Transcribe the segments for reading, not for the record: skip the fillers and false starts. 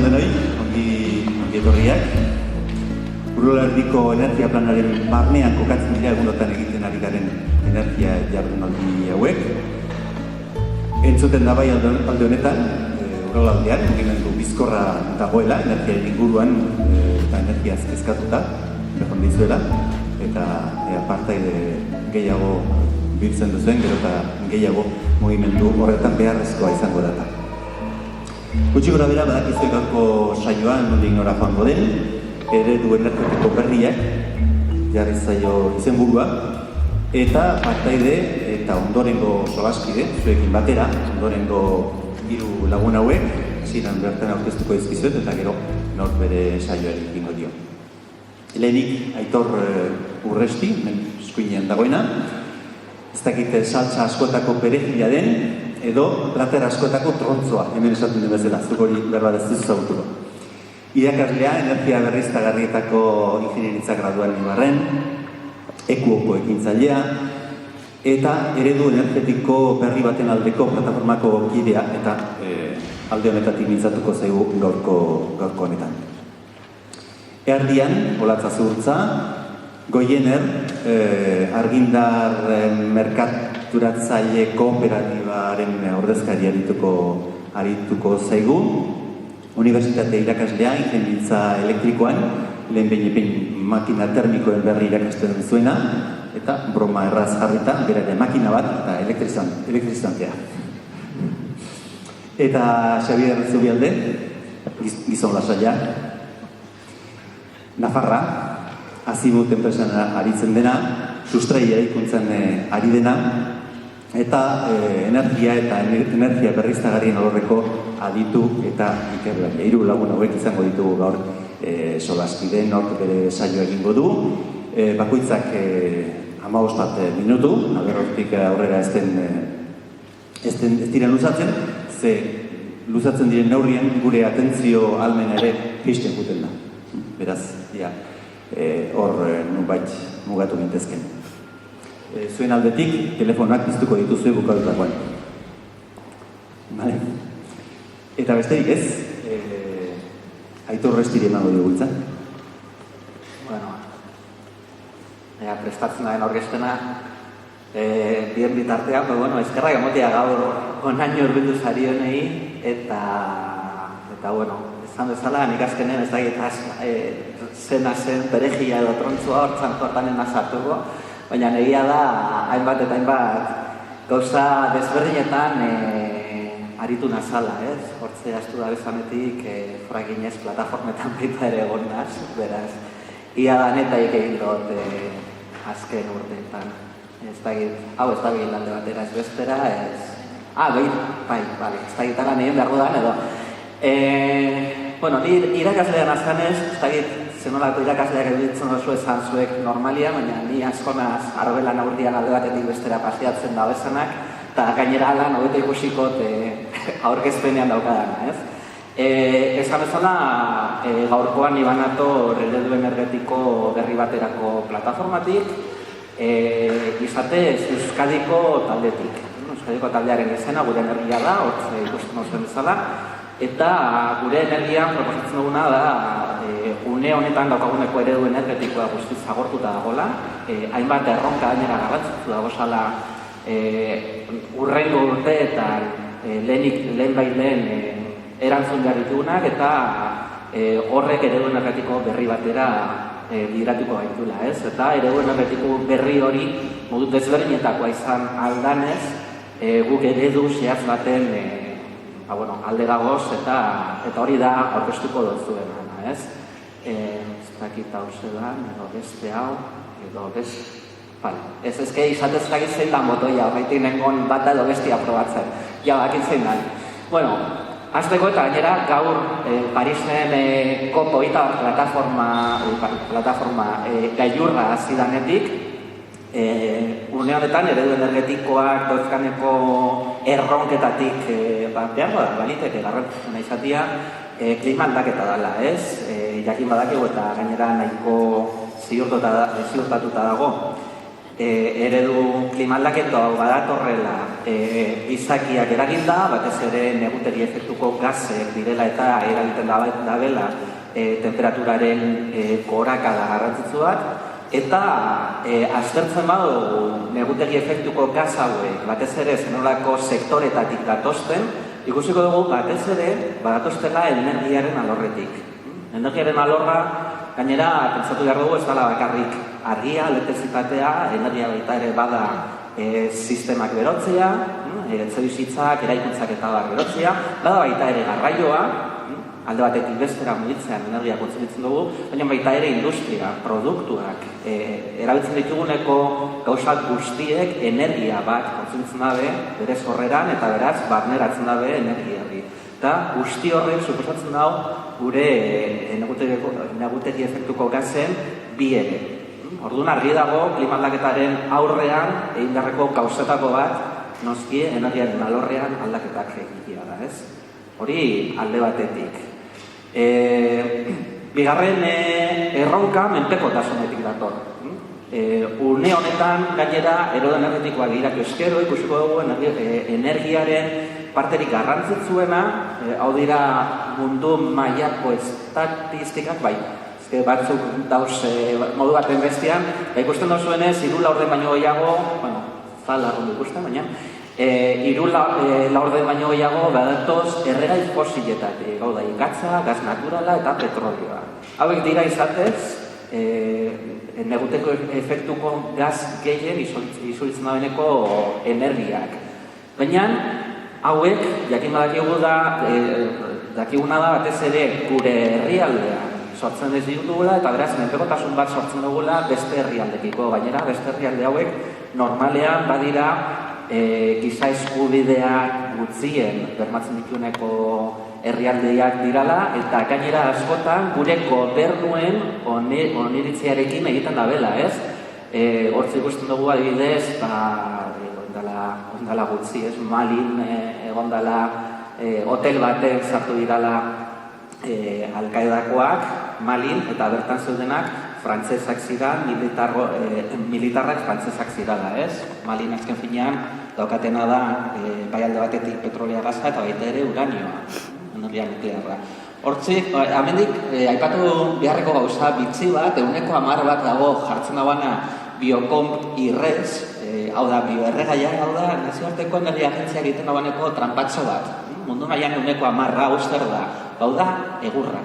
denoi, ongi etorriak. Urolardiko energia planaren barnean kokatzen dira egunotan egiten ari garen energia jardunaldi hauek. Entzuten da bai alde honetan, Urolaldean, mugimendu bizkorra dagoela, energia inguruan eta energiaz kezkatuta, behon dizuela, eta apartaide gehiago biltzen duzuen, gero eta gehiago mugimendu horretan beharrezkoa izango data. Gutxi gora bera, badakizue gaurko saioan, nondik nora joango den, eredu energetiko berriak, jarri zaio izenburua, eta partaide eta ondorengo solaskide, zuekin batera, ondorengo hiru lagun hauek, hasieran bertan aurkeztuko dizkizuet, eta gero nor bere saioari egingo dio. Lehenik, Aitor Urresti, eskuinean dagoena, ez dakit saltsa askotako perejila den, edo plater askotako trontzoa, hemen esaten den bezala, zuk hori berba ez duzu zagutuko. Irakaslea, energia berriztagarrietako ingenieritza graduan ibarren, ekuoko ekintzailea, eta eredu energetiko berri baten aldeko plataformako kidea, eta alde honetatik mintzatuko zaigu gaurko honetan. Erdian, Olatza Zurtza, Goiener, argindar merkaturatzaile kooperatibaren ordezkari arituko zaigu. Unibertsitate irakaslea, ingeniaritza elektrikoan, lehen behin makina termikoen berri irakasten zuena, eta broma erraz jarrita, berare makina bat, eta elektrizantea. Eta Xabier Zubialde, gizon lasaia, Nafarra, Azimut enpresan aritzen dena, sustrai eraikuntzen ari dena, eta energia berriztagarrien alorreko aditu eta ikerlaria. Hiru lagun hauek izango ditugu gaur solaskide, nork bere saioa egingo du. Bakoitzak 15 minutu, hortik aurrera ez diren luzatzen, ze luzatzen diren neurrien gure atentzio almena ere pixten guten da. Beraz, hor nunbait mugatu gintezken. Zuen aldetik, telefonak piztuko dituzue bukadutakoan. Eta besterik ez, Aitor Urrestiri emango dugu hitza. Prestatzen daren aurkezpena, bien bitartean, eskerrak emotia gaur onaino urbildu zarionei, eta esan bezala, nik azkenen ez dakit zena zen perejila edo trontzua hortzan kortanen nazartuko, baina negia da, hainbat eta hainbat gauza desberdinetan aritu nazala, ez? Hortze astu da bezanetik, fraginez plataformetan baita ere egon naz, beraz, ia da netaik egin dut azken urteetan. Ez da gehien alde batera ez bestera, ez... ez da gitaran egin behar dudan edo. Ni irakaslean azkanez, ez da git zenolako irakasleak eduditzen oso esan zuek normalia, baina ni askonaz arbelan aurrian alde batetik bestera paseatzen da bezanak, eta gainera lan hobeto ikusiko aurkezpenean daukadana, ez? Esan bezala, gaurkoan iban ator eredu energetiko berri baterako plataformatik, izatez Euskadiko taldetik. Euskadiko taldearen izena gure energia da, hortze ikusten ozen bezala, eta gure energian proposatzen duguna da, une honetan daukaguneko eredu energetikoa guztiz agortuta dagoela, hainbat erronka gainera garrantzitsu dago zala urrengo urteetan lehen bai lehen erantzun behar ditugunak, eta horrek eredu energetiko berri batera bideratuko gaitula, ez? Eta eredu energetiko berri hori modu desberdinetakoa izan aldanez, guk eredu zehatz baten alde dagoz, eta hori da aurkeztuko dutzuena, ez? Ez dakit hau zelan, edo beste hau, edo beste... Ez ezke izatez dakit zein da motoia, horretik nengon bata edo bestia probatzen. Ja, bakit zein da. Azteko eta gainera gaur Parisen COP21 plataforma gailurra zidanetik, une honetan eredu energetikoak dauzkaneko erronketatik behar baliteke garrantzitsuna izatea klima aldaketa dela, ez? Jakin badakigu eta gainera nahiko ziurtatuta dago. eredu klimaldaketa badatorrela gizakiak eraginda, batez ere negutegi efektuko gazek direla eta eragiten dabela temperaturaren gorakada garrantzitsuak, eta aztertzen badugu negutegi efektuko gaz hauek, batez ere zenolako sektoretatik datozten, ikusiko dugu batez ere badatoztela energiaren alorretik. Energiaren alorra, gainera, pentsatu behar dugu ez dela bakarrik argia, elektrizitatea, energia baita ere bada sistemak berotzea, etxebizitzak, eraikuntzak eta berotzea, bada baita ere garraioa, alde batetik bestera mugitzean energia kontsumitzen dugu, baina baita ere industria, produktuak, erabiltzen dituguneko gauzak guztiek energia bat kontsumitzen dabe, bere sorreran eta beraz barneratzen dabe energia hori. Eta guzti horrek suposatzen dago gure negutegi efektuko gazen bi ere. Orduan argi dago klimaldaketaren aurrean egin beharreko gauzetako bat noski energiaren alorrean aldaketak egitea da, ez? Hori alde batetik. Bigarren erronka menpekotasunetik dator. Une honetan gainera erodo energetikoak diratu eskero ikusiko dugu energiaren parterik garrantzitsuena, hau dira mundu mailako estatistikak bai. Batzuk dauz modu baten bestian, ikusten dozuenez, 3 laurden baino gehiago, bueno, zalarrun ikusten, baina, 3 laurden baino gehiago badatoz erregai fosiletatik, gau da, ikatza, gaz naturala eta petrolioa. Hauek dira izatez, neguteko efektuko gaz gehien izulitzen dabeneko energiak. Baina, hauek, jakin badakigu dakiguna da batez ere gure herrialdea sortzen ez ditugula eta beraz menpekotasun bat sortzen dugula beste herrialdekiko. Gainera, beste herrialde hauek normalean badira giza eskubideak gutxien bermatzen dituneko herrialdeak dirala eta gainera askotan gure gobernuen oniritziarekin egiten dabela, ez? Hortz ikusten dugu adibidez, ondala gutxi, ez? Malin egondala hotel baten sartu dirala Al-Qaedakoak Malin eta bertan zeudenak frantsesak ziren, militarrak frantsesak zirala, ez? Malin azken finean daukatena da bai alde batetik petrolea gaza eta baita ere uranioa, energia nuklearra. Hortzik, amendik, aipatu beharreko gauza bitxi bat, 10% bat dago jartzen dagoena Biokomp irrez, hau da, bioerregaia, hau da, nazioarteko energia agentzia egiten dagoeneko trampatxo bat. Mundu mailan 10% uster da, hau da, egurra.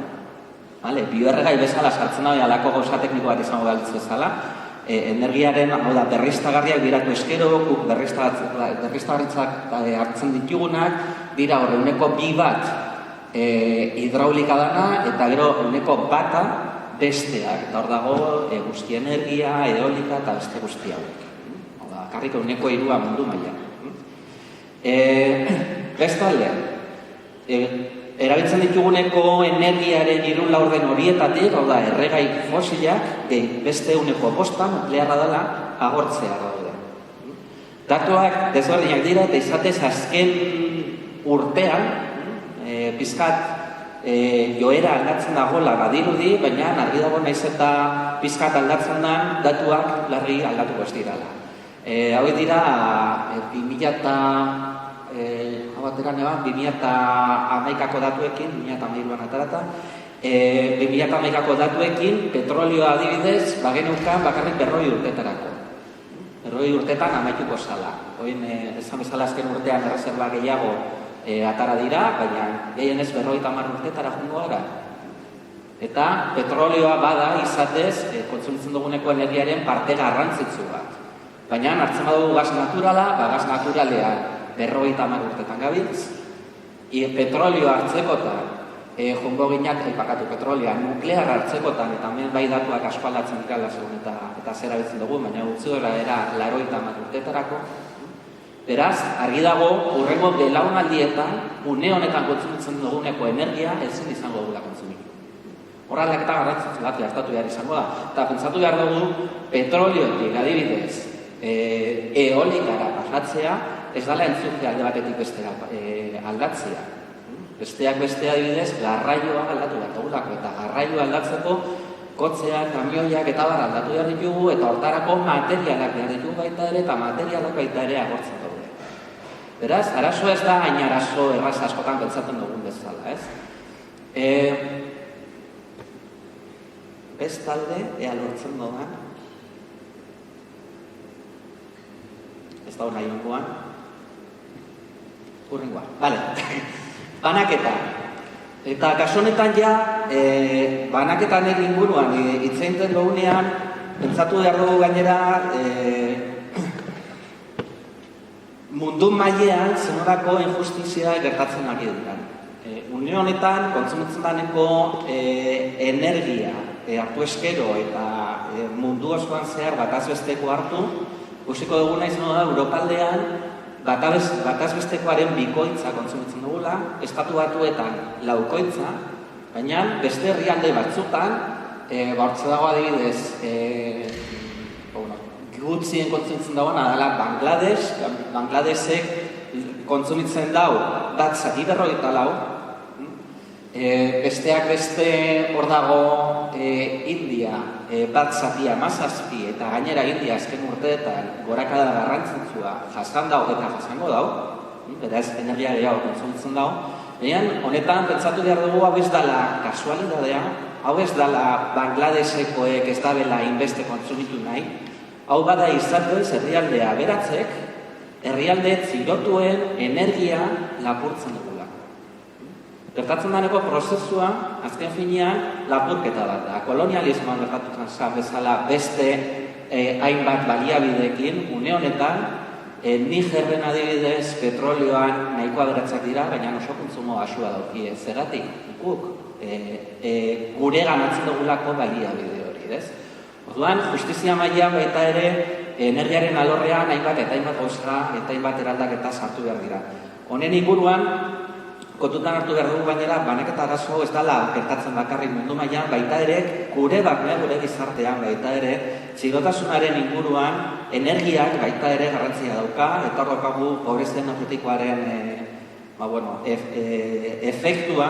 Bioerregai bezala sartzen dago alako gauza tekniko bat izango galitz bezala, energiaren, hau da, berriztagarriak diratu eskero, berriztagarritzak hartzen ditugunak, dira horre 2 bat hidraulika dana, eta gero 1 bata besteak, eta hor dago guzti energia, eolika eta beste guzti hauek. Hau da, karriko 3 mundu mailan. Bestalde, erabiltzen dituguneko energiaren 3 laurden horietatik, hau da, erregai fosilak, beste 5% nuklearra dela agortzea daude. Datuak desberdinak dira, eta izatez azken urtean, pizkat joera aldatzen dagoela badirudi, baina argi dago naiz eta pizkat aldatzen da datuak larri aldatuko ez dirala. Hau dira 2011ko datuekin, 2013an atarata, 2011ko datuekin petrolioa adibidez bagenukan bakarrik 40 urtetarako. 40 urtetan amaituko zala. Oin, esan bezala azken urtean erreserba gehiago atara dira, baina gehienez 50 urtetara jungo gara. Eta petrolioa bada izatez kontsumitzen duguneko energiaren parte garrantzitsu bat. Baina hartzen badugu gaz naturala, gaz naturalean 50 urtetan gabiltz, petrolioa hartzekotan, jongo ginak aipakatu petrolioa, nuklear hartzekotan, eta hemen bai datuak asko aldatzen dikala segun eta zera betzen dugu, baina gutzi dora era 50 urtetarako. Beraz, argi dago, hurrengo belaunaldietan, une honetan kontsumitzen duguneko energia, ezin izango dugula kontsumitu. Horra aldaketa garrantzitsu bat hartatu behar izango da. Eta pentsatu behar dugu, petroliotik adibidez, eolikara pasatzea, ez dala entzuntzea alde batetik bestera aldatzea. Besteak beste adibidez, garraioa aldatu behar dugulako, eta garraioa aldatzeko kotzeak, kamioiak eta bar aldatu behar ditugu, eta hortarako materialak behar ditugu baita ere, eta materialak baita ere agortzen daude. Beraz, arazo ez da hain arazo erraz askotan pentsatzen dugun bezala, ez? Bestalde, ea lortzen doan, ez da hona joangoan, urrengoa, bale, banaketa. Eta kasu honetan ja, banaketan egin inguruan, itzeinten dugunean, pentsatu behar dugu gainera, mundu mailean zenolako injustizia gertatzen ari dira. Une honetan, kontsumitzen daneko energia hartu eskero eta mundu osoan zehar batazbesteko hartu, ikusiko duguna izan da Europaldean batazbestekoaren bikoitza kontsumitzen dugula, estatu batuetan laukoitza, baina beste herrialde batzutan, hortze dago adibidez, gutzien kontsumitzen dagoena dela Bangladesek kontsumitzen dau bat zati 54, besteak beste hor dago India bat zati 17 eta gainera India azken urteetan gorakada garrantzitsua jasan dau eta jasango dau, beraz energia gehiago kontsumitzen dau, baina honetan pentsatu behar dugu hau ez dela kasualidadea, hau ez dela Bangladesekoek ez dabela inbeste kontsumitu nahi, hau bada izatez herrialdea aberatzek, herrialde txirotuen energia lapurtzen dugula. Gertatzen daneko prozesua, azken finean, lapurketa bat da. Kolonialismoan gertatutzen zan bezala beste hainbat baliabideekin, une honetan, Nigerren adibidez petrolioan nahiko aberatzak dira, baina oso kontsumo asua dauki. Zergatik, guk gure ganatzen dugulako baliabide hori, ez? Orduan, justizia mailean baita ere, energiaren alorrean hainbat eta hainbat gauza eta hainbat eraldaketa sartu behar dira. Honen inguruan, kontutan hartu behar dugu gainera, banaketa arazo ez dela gertatzen bakarrik mundu mailan, baita ere, gure gizartean baita ere, txirotasunaren inguruan, energiak baita ere garrantzia dauka, eta hor daukagu pobrezia energetikoaren efektua,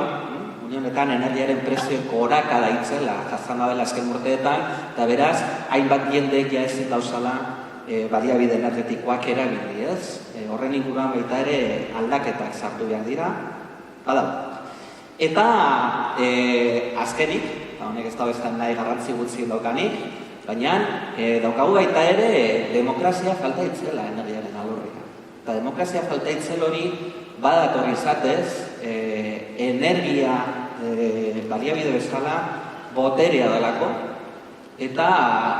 unionetan energiaren prezio goraka daitzela jasan dabela azken urteetan, eta beraz, hainbat jendek ja ezin dauzala baliabide energetikoak erabili, ez? Horren inguruan baita ere aldaketak sartu behar dira, eta azkenik, honek ez da bestan nahi garrantzi gutxi daukanik, baina daukagu baita ere demokrazia falta itzela energiaren alorrean. Eta demokrazia falta itzel hori badator izatez, energia baliabide bezala boterea delako, eta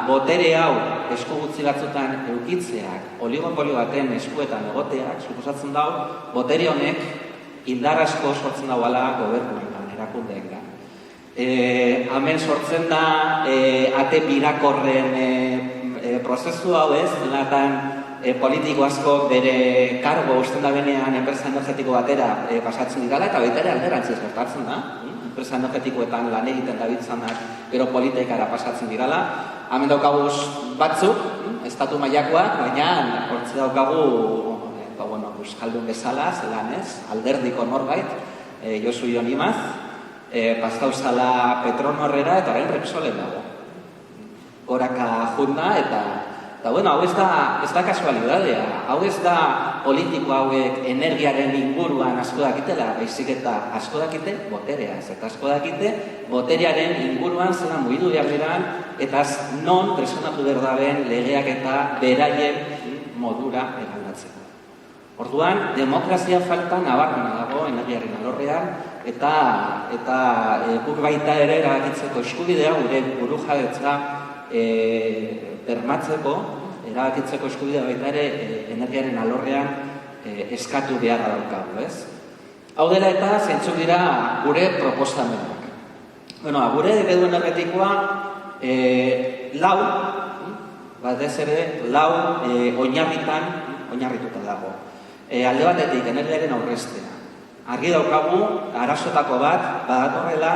botere hau esku gutxi batzutan eukitzeak, oligopolio baten eskuetan egoteak, suposatzen dau, botere honek indar asko sortzen dauala gobernuetan, erakundeetan. Hemen sortzen da ate birakorren prozesu hau ez, zelatan politiko asko bere kargo usten da benean enpresa energetiko batera pasatzen dira eta baita ere alderantziz gertatzen da. Enpresa energetikoetan lan egiten dabiltzanak gero politikara pasatzen dirala. Hemen daukaguz batzuk, estatu mailakoak, baina hortze daukagu euskaldun bezala, zelan ez, alderdiko norbait, Josu Jon Imaz, pasauzala Petronorrera eta orain Repsolen dago. Goraka junda eta hau ez da kasualidadea, hau ez da politiko hauek energiaren inguruan asko dakitela, baizik eta asko dakite botereaz, eta asko dakite boterearen inguruan zela mugidu behar diran, eta non presionatu berdaben legeak eta beraien modura eraldatzeko. Orduan, demokrazia falta nabarmena dago energiaren alorrean, eta guk baita ere erabakitzeko eskubidea gure burujabetza bermatzeko, erabakitzeko eskubidea baita ere energiaren alorrean eskatu beharra daukagu, ez? Hau dela eta zeintzuk dira gure proposamenak. Gure eredu energetikoa batez ere lau oinarrituta dago. Alde batetik energiaren aurreztea. Argi daukagu, arazoetako bat, badatorrela,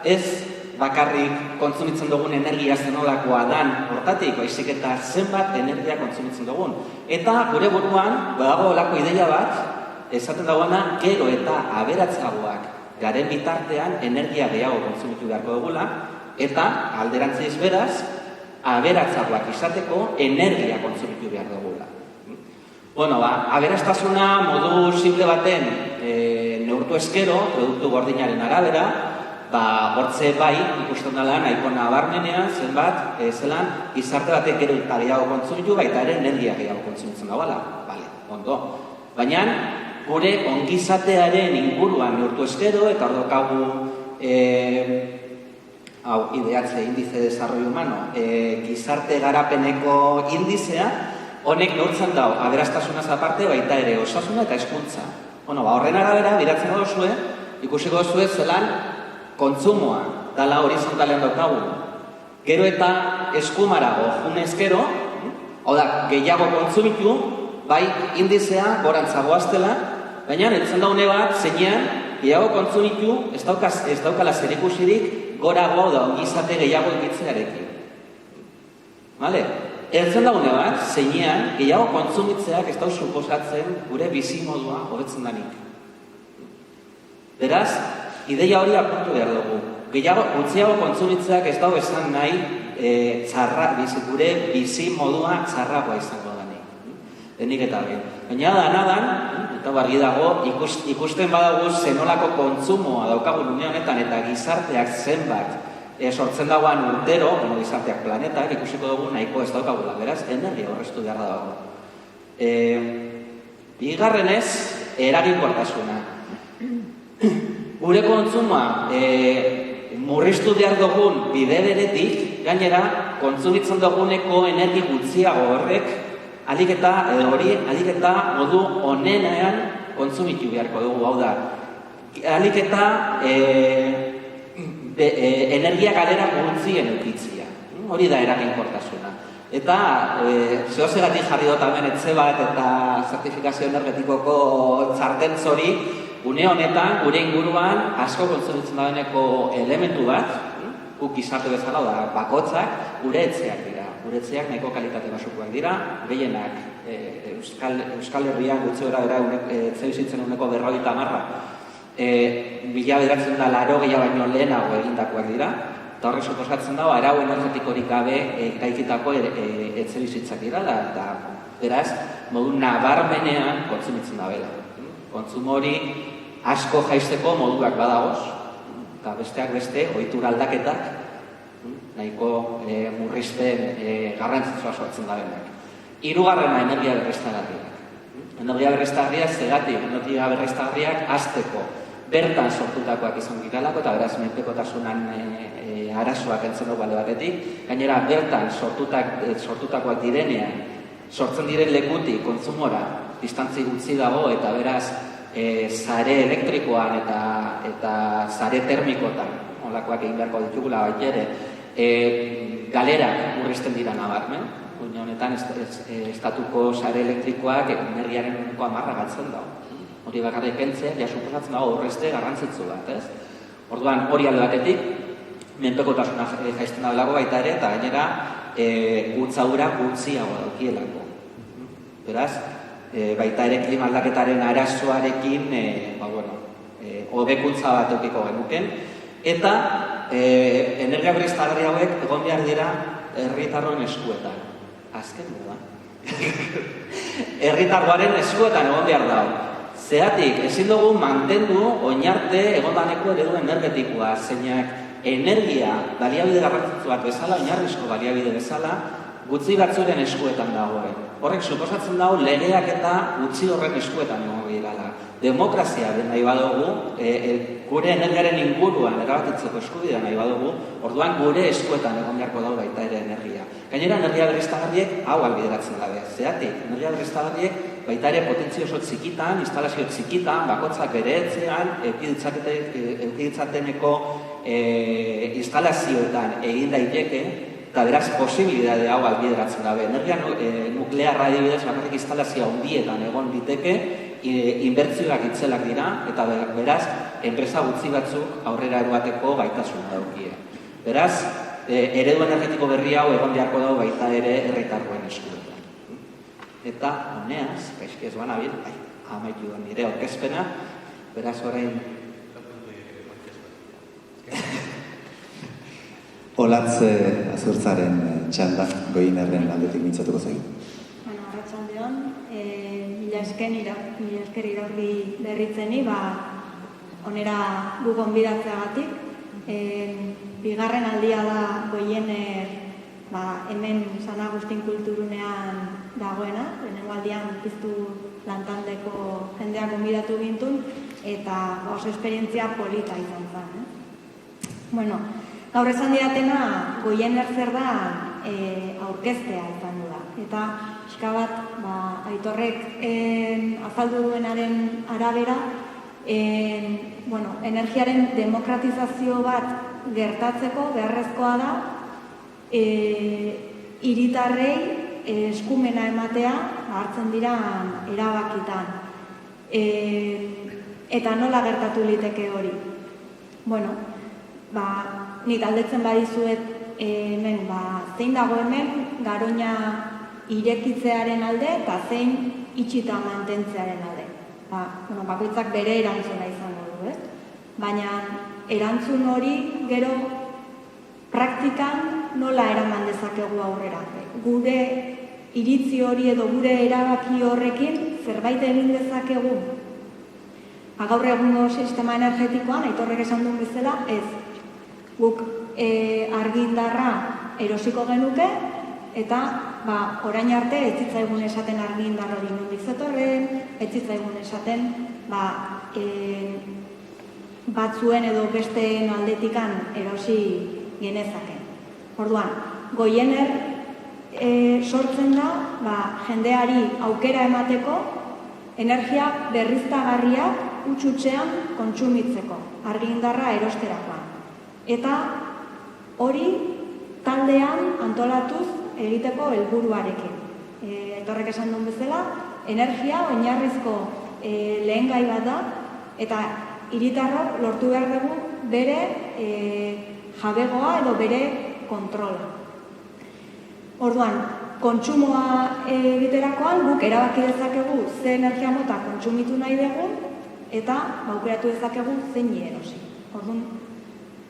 ez bakarrik kontsumitzen dugun energia zenolakoa dan hortatik, baizik eta zenbat energia kontsumitzen dugun. Eta gure buruan, badago olako ideia bat, esaten dagoena, gero eta aberatzagoak garen bitartean energia gehiago kontsumitu beharko dugula, eta alderantziz beraz, aberatzagoak izateko energia kontsumitu behar dugula. Bueno, aberastasuna modu simple baten neurtu eskero, produktu gordinaren arabera, hortze bai, ikusten dela nahiko nabarmenean, zenbat, zelan, gizarte batek gero eta gehiago kontsumitu, baita ere energia gehiago kontsumitzen dagoela. Bale, ondo. Baina, gure ongizatearen inguruan neurtu eskero, eta hor daukagu IDH, Índice de Desarrollo Humano, gizarte garapeneko indizea, honek neurtzen dago, aberastasunaz aparte, baita ere osasuna eta hezkuntza. Horren arabera, biratzen dozue, ikusiko dozue zelan kontsumoa dala horizontalean daukagu. Gero eta eskumarago junez gero, gehiago kontsumitu, bai indizea gorantzagoaztela, baina entzun daune bat, zeinean, gehiago kontsumitu, ez daukala zerikusirik gorago da ongizate gehiago egitzearekin. Vale? Entzun daune bat, zeinean, gehiago kontsumitzeak ez dau suposatzen gure bizimodua hobetzen danik. Beraz, ideia hori apuntu behar dugu. Gutxiago kontsumitzeak ez dago esan nahi gure bizi modua txarragoa izango danik. Denik eta hori. Baina nadan, eta argi dago, ikusten badago zenolako kontsumoa daukagun une honetan eta gizarteak zenbat sortzen dagoan urtero, gizarteak planetak, ikusiko dugu nahiko ez daukagula. Beraz, energia horreztu behar dago. Bigarrenez, eraginkortasuna. Gure kontsumoa murriztu behar dugun bide beretik, gainera, kontsumitzen duguneko energi gutxiago horrek, alik eta modu onenean kontsumitu beharko dugu, hau da. Alik eta energia galera gutxien eukitzia. Hori da eraginkortasuna. Eta zehozegatik jarri dut hemen etxe bat eta zertifikazio energetikoko txartentz hori, une honetan, gure inguruan, asko kontsumitzen dagoeneko elementu bat, guk gizarte bezala da, bakotzak, gure etxeak dira. Gure etxeak nahiko kalitate basukoak dira, gehienak Euskal Herrian gutxi gora etxe bizitzen uneko 50, 1980 baino lehenago egindakoak dira, eta horrek suposatzen dago, arau energetikorik gabe gaikitako etxe bizitzak dira, eta beraz, modu nabarmenean kontsumitzen da bela. Kontsumo hori asko jaisteko moduak badagoz, eta besteak beste, ohitura aldaketak, nahiko murrizten garrantzitsua sortzen da benak. Hirugarrena energia berriztagarriak. Energia berriztagarriak zegatik, energia berriztagarriak hasteko bertan sortutakoak izan giralako, eta beraz menpekotasunan arazoak entzen dugu alde batetik, gainera bertan sortutakoak direnean, sortzen diren lekutik kontsumora distantzi gutxi dago, eta beraz sare elektrikoan eta sare termikotan, olakoak egin beharko ditugula baita ere, galerak murrizten dira nabarmen. Une honetan estatuko sare elektrikoak energiaren 10% galtzen dago. Hori bakarrik kentzea, ja suposatzen dago horrezte garrantzitsu bat, ez? Orduan hori alde batetik, menpekotasuna jaisten dago baita ere, eta gainera gutzaura gutxiago daukielako. Beraz, baita ere klima aldaketaren arazoarekin hobekuntza bat eukiko genuken, eta energia berriztagarri hauek egon behar dira herritarroen eskuetan. Azken da. Herritarroaren eskuetan egon behar dago. Zeatik, ezin dugu mantendu oinarte egondaneko eredu energetikoa, zeinak energia baliabide garrantzitsu bat bezala, oinarrizko baliabide bezala, gutxi batzuren eskuetan dagoen. Horrek suposatzen dago legeak eta gutxi horren eskuetan egon girala. Demokrazia den nahi badugu, gure energiaren inguruan erabakitzeko eskubidea nahi badugu, orduan gure eskuetan egon beharko dago baita ere energia. Gainera, energia berriztagarriek hau albideratzen dabe. Zeatik, energia berriztagarriek baita ere potentzio oso txikitan, instalazio txikitan, bakotzak bere etxean, eukiditzateneko instalazioetan egin daiteke, eta beraz posibilidade hau albideratzen dabe. Energia nuklearra adibidez, bakarrik instalazioa handietan egon diteke, inbertzioak itzelak dira, eta beraz, enpresa gutxi batzuk aurrera eroateko gaitasuna daukie. Beraz, eredu energetiko berri hau egon beharko dago baita ere herritarroen eskuetan. Eta, honeaz, gaizki ez banabil, amaitu da nire aurkezpena, beraz orain... Olatz Azurtzaren txanda, Goienerren aldetik mintzatuko zaigu. Arratsaldeon, mila esker iraurri berritzeni, onera gu gonbidatzeagatik. Bigarren aldia da Goiener hemen San Agustin kulturunean dagoena, lehenengo aldian piztu lantaldeko jendeak gonbidatu gintun, eta oso esperientzia polita izan zen. Bueno, gaur esan didatena Goiener zer da aurkeztea izan du da. Eta pixka bat, Aitorrek azaldu duenaren arabera, energiaren demokratizazio bat gertatzeko beharrezkoa da hiritarrei eskumena ematea hartzen dira erabakitan. Eta nola gertatu liteke hori? Bueno, nik galdetzen badizuet hemen, zein dago hemen Garoña irekitzearen alde eta zein itxita mantentzearen alde. Bakoitzak bere erantzuna izango du, ez? Baina erantzun hori gero praktikan nola eraman dezakegu aurrera. Gure iritzi hori edo gure erabaki horrekin zerbait egin dezakegu. Gaur egungo sistema energetikoan, Aitorrek esan duen bezala, ez. Guk argindarra erosiko genuke, eta orain arte ez zitzaigun esaten argindar hori nondik zetorren, ez zitzaigun esaten batzuen edo besteen aldetikan erosi genezake. Orduan, Goiener sortzen da jendeari aukera emateko energia berriztagarriak utxutxean kontsumitzeko, argindarra erosterakoan. Eta hori taldean antolatuz egiteko helburuarekin. Aitorrek esan duen bezala, energia oinarrizko lehengai bat da, eta hiritarrok lortu behar dugu bere jabegoa edo bere kontrola. Orduan, kontsumoa egiterakoan guk erabaki dezakegu ze energia mota kontsumitu nahi dugu eta aukeratu dezakegu zein erosi. Orduan,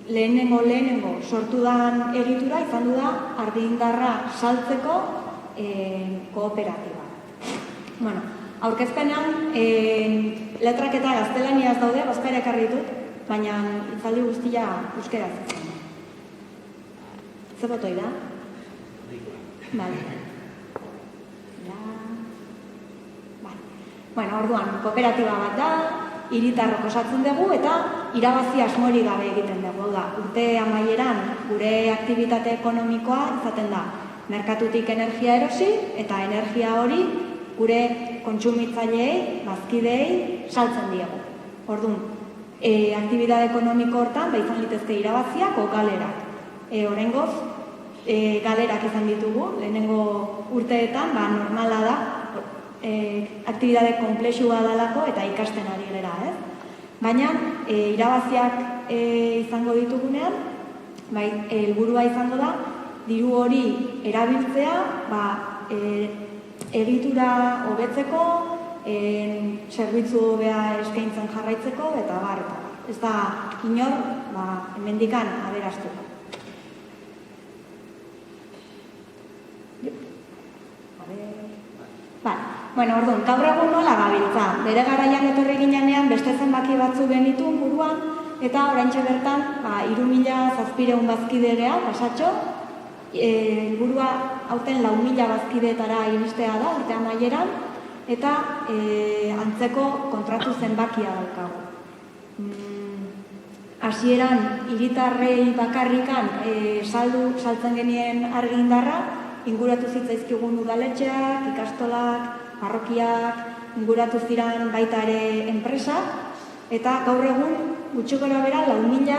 lehenengo sortu dan egitura izan du da argindarra saltzeko kooperatiba. Bueno, aurkezpenean letrak eta gaztelaniaz daude, bazkaira ekarri ditut, baina itzaldi guztia euskeraz izan da. Ze botoi da? Vale. Bueno, orduan, kooperatiba bat da, hiritarrok osatzen dugu eta irabazi asmori gabe egiten dugu. Urte amaieran gure aktibitate ekonomikoa izaten da merkatutik energia erosi eta energia hori gure kontsumitzaileei, bazkideei saltzen diegu. Orduan, aktibitate ekonomiko hortan izan litezke irabaziak o galerak. Oraingoz, galerak izan ditugu, lehenengo urteetan, normala da, aktibitate konplexua dalako eta ikasten ari gera, ez? Baina, irabaziak izango ditugunean, helburua izango da, diru hori erabiltzea, egitura hobetzeko, zerbitzu hobea eskaintzen jarraitzeko, eta bar. Ez da, inor, hemendikan aberastuko. Bueno, orduan, gaur egun nola gabiltza. Bere garaian etorri ginean beste zenbaki batzu genitun buruan, eta oraintxe bertan, 3.700 bazkide gea, pasatxo, helburua aurten 4.000 bazkideetara iristea da, urte amaieran, eta antzeko kontratu zenbakia daukagu. Hasieran hiritarrei bakarrikan saltzen genien argindarra, inguratu zitzaizkigun udaletxeak, ikastolak, parrokiak, inguratu ziren baita ere enpresa, eta gaur egun gutxi gora bera 4.000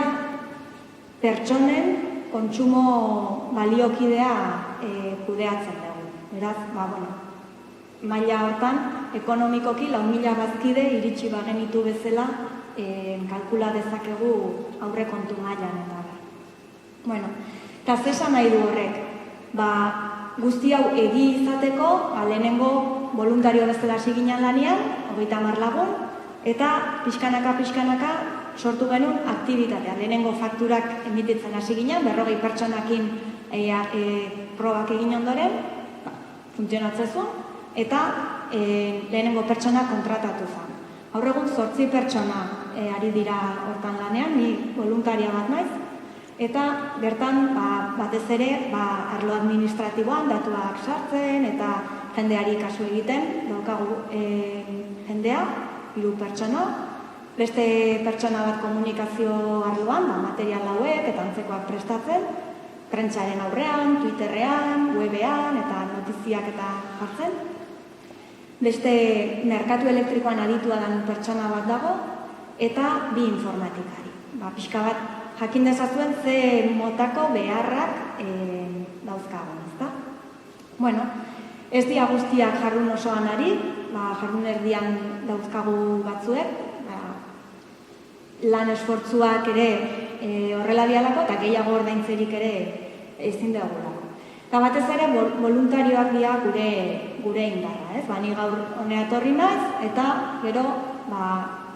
pertsonen kontsumo baliokidea kudeatzen dugu. Beraz, maila hortan, ekonomikoki 4.000 bazkide iritsi bagenitu bezala kalkula dezakegu aurrekontu mailan eta. Bueno, eta zesan nahi du horrek? Guzti hau egi izateko, lehenengo voluntario bezala hasi ginen lanean, 30 lagun, eta pixkanaka sortu genuen aktibitatea. Lehenengo fakturak emititzen hasi ginen, 40 pertsonakin probak egin ondoren, funtzionatzen zuen, eta lehenengo pertsona kontratatu zen. Gaur egun 8 pertsona ari dira hortan lanean, ni voluntaria bat naiz, eta bertan batez ere arlo administratiboan datuak sartzen eta jendeari kasu egiten, daukagu jendea, 3 pertsona, beste pertsona bat komunikazio arloan, material hauek eta antzekoak prestatzen, prentsaren aurrean, Twitterrean, webean eta notiziak eta jartzen. Beste merkatu elektrikoan aditua den pertsona bat dago, eta 2 informatikari. Pixka bat jakin dezazuen ze motako beharrak dauzkagun, ezta? Bueno, ez dira guztiak jardun osoan ari, jardun erdian dauzkagu batzuek, lan esfortzuak ere horrela dialako eta gehiago ordaintzerik ere ezin dugulako. Eta batez ere voluntarioak dira gure indarra, ez? Ni gaur honea etorri naiz eta gero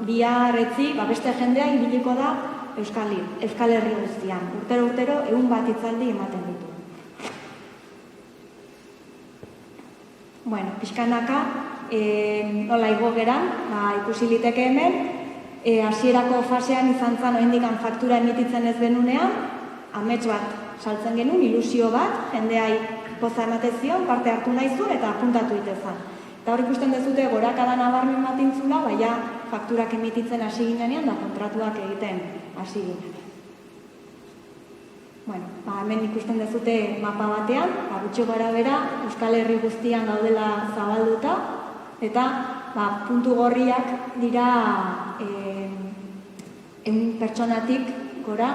bihar etzi beste jendea ibiliko da Euskal Herri guztian. Urtero 100 hitzaldi ematen ditu. Bueno, pixkanaka, nola igo geran, ikusi liteke hemen, hasierako fasean izan zen oraindik faktura emititzen ez genunean, amets bat saltzen genuen, ilusio bat, jendeai poza ematen zion, parte hartu nahi zuen eta apuntatu itezan. Eta hor ikusten dezute gorakada nabarmen bat intzula, baina fakturak emititzen hasi ginean da kontratuak egiten hasi ginean. Bueno, hemen ikusten dezute mapa batean, gutxi gara bera, Euskal Herri guztian gaudela zabalduta, eta puntu gorriak dira 100 pertsonatik gora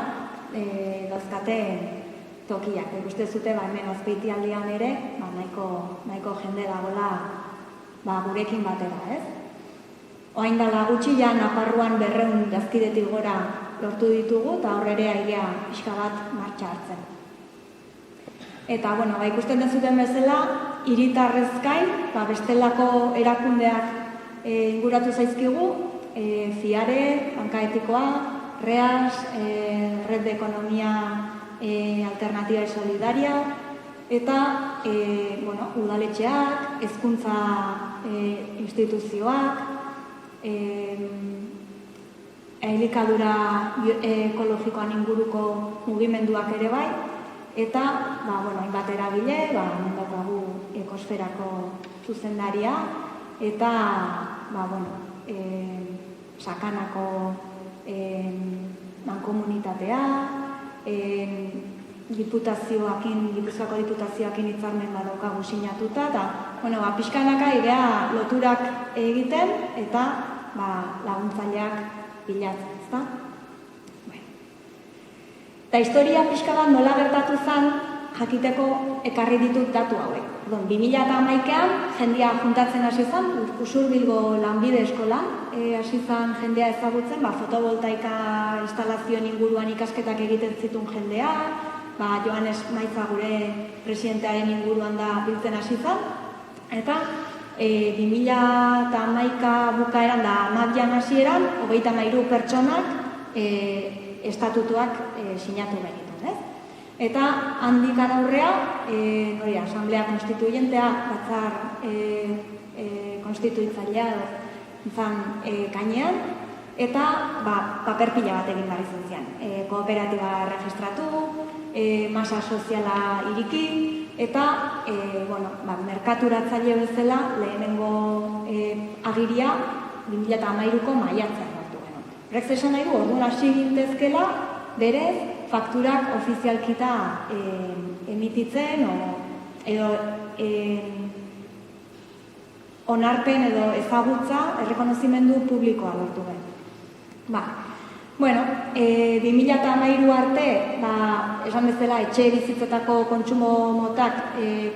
dauzkaten tokiak. Ikusten zute hemen Azpeitialdean ere nahiko jende dagoela gurekin batera, ez? Orain dela gutxi ja Nafarroan 200 gazkidetik gora lortu ditugu eta hor ere airea pixka bat martxa hartzen. Eta, ikusten dezuten bezala, hiritarrez gain, bestelako erakundeak inguratu zaizkigu, FIARE, Banka Etikoa, REAS, Red de Ekonomia Alternativa y Solidaria, eta udaletxeak, hezkuntza instituzioak, elikadura ekologikoan inguruko mugimenduak ere bai, eta hainbat eragile, daukagu ekosferako zuzendaria, eta sakanako mankomunitatea, Gipuzkoako diputazioakin hitzarmen badaukagu sinatuta, eta pixkanaka idea loturak egiten eta laguntzaileak bilatzen, ezta? Eta historia pixka bat nola gertatu zen jakiteko ekarri ditut datu hauek. 2011an jendea juntatzen hasi zen, Usurbilgo lanbide eskolan, hasi zen jendea ezagutzen, fotovoltaika instalazioen inguruan ikasketak egiten zituen jendea, Joanes Maiza gure presidentearen inguruan da biltzen hasi zen, eta 2011 bukaeran da amabian hasieran, 33 pertsonak estatutuak sinatu genituen, ez? Eta handik aurrea, asamblea konstituyentea, batzar konstituitzailea izan gainean, eta paper pila bat egin behar izan zian. Kooperatiba registratu, masa soziala iriki, eta merkaturatzaile bezala lehenengo agiria 2013ko maiatzean hartu genuen. Horrek esan nahi du, orduan hasi gintezkela, berez, fakturak ofizialkita emititzen, edo onarpen edo ezagutza, errekonozimendu publikoa lortu genuen. 2013 arte, esan bezala, etxe bizitzetako kontsumo motak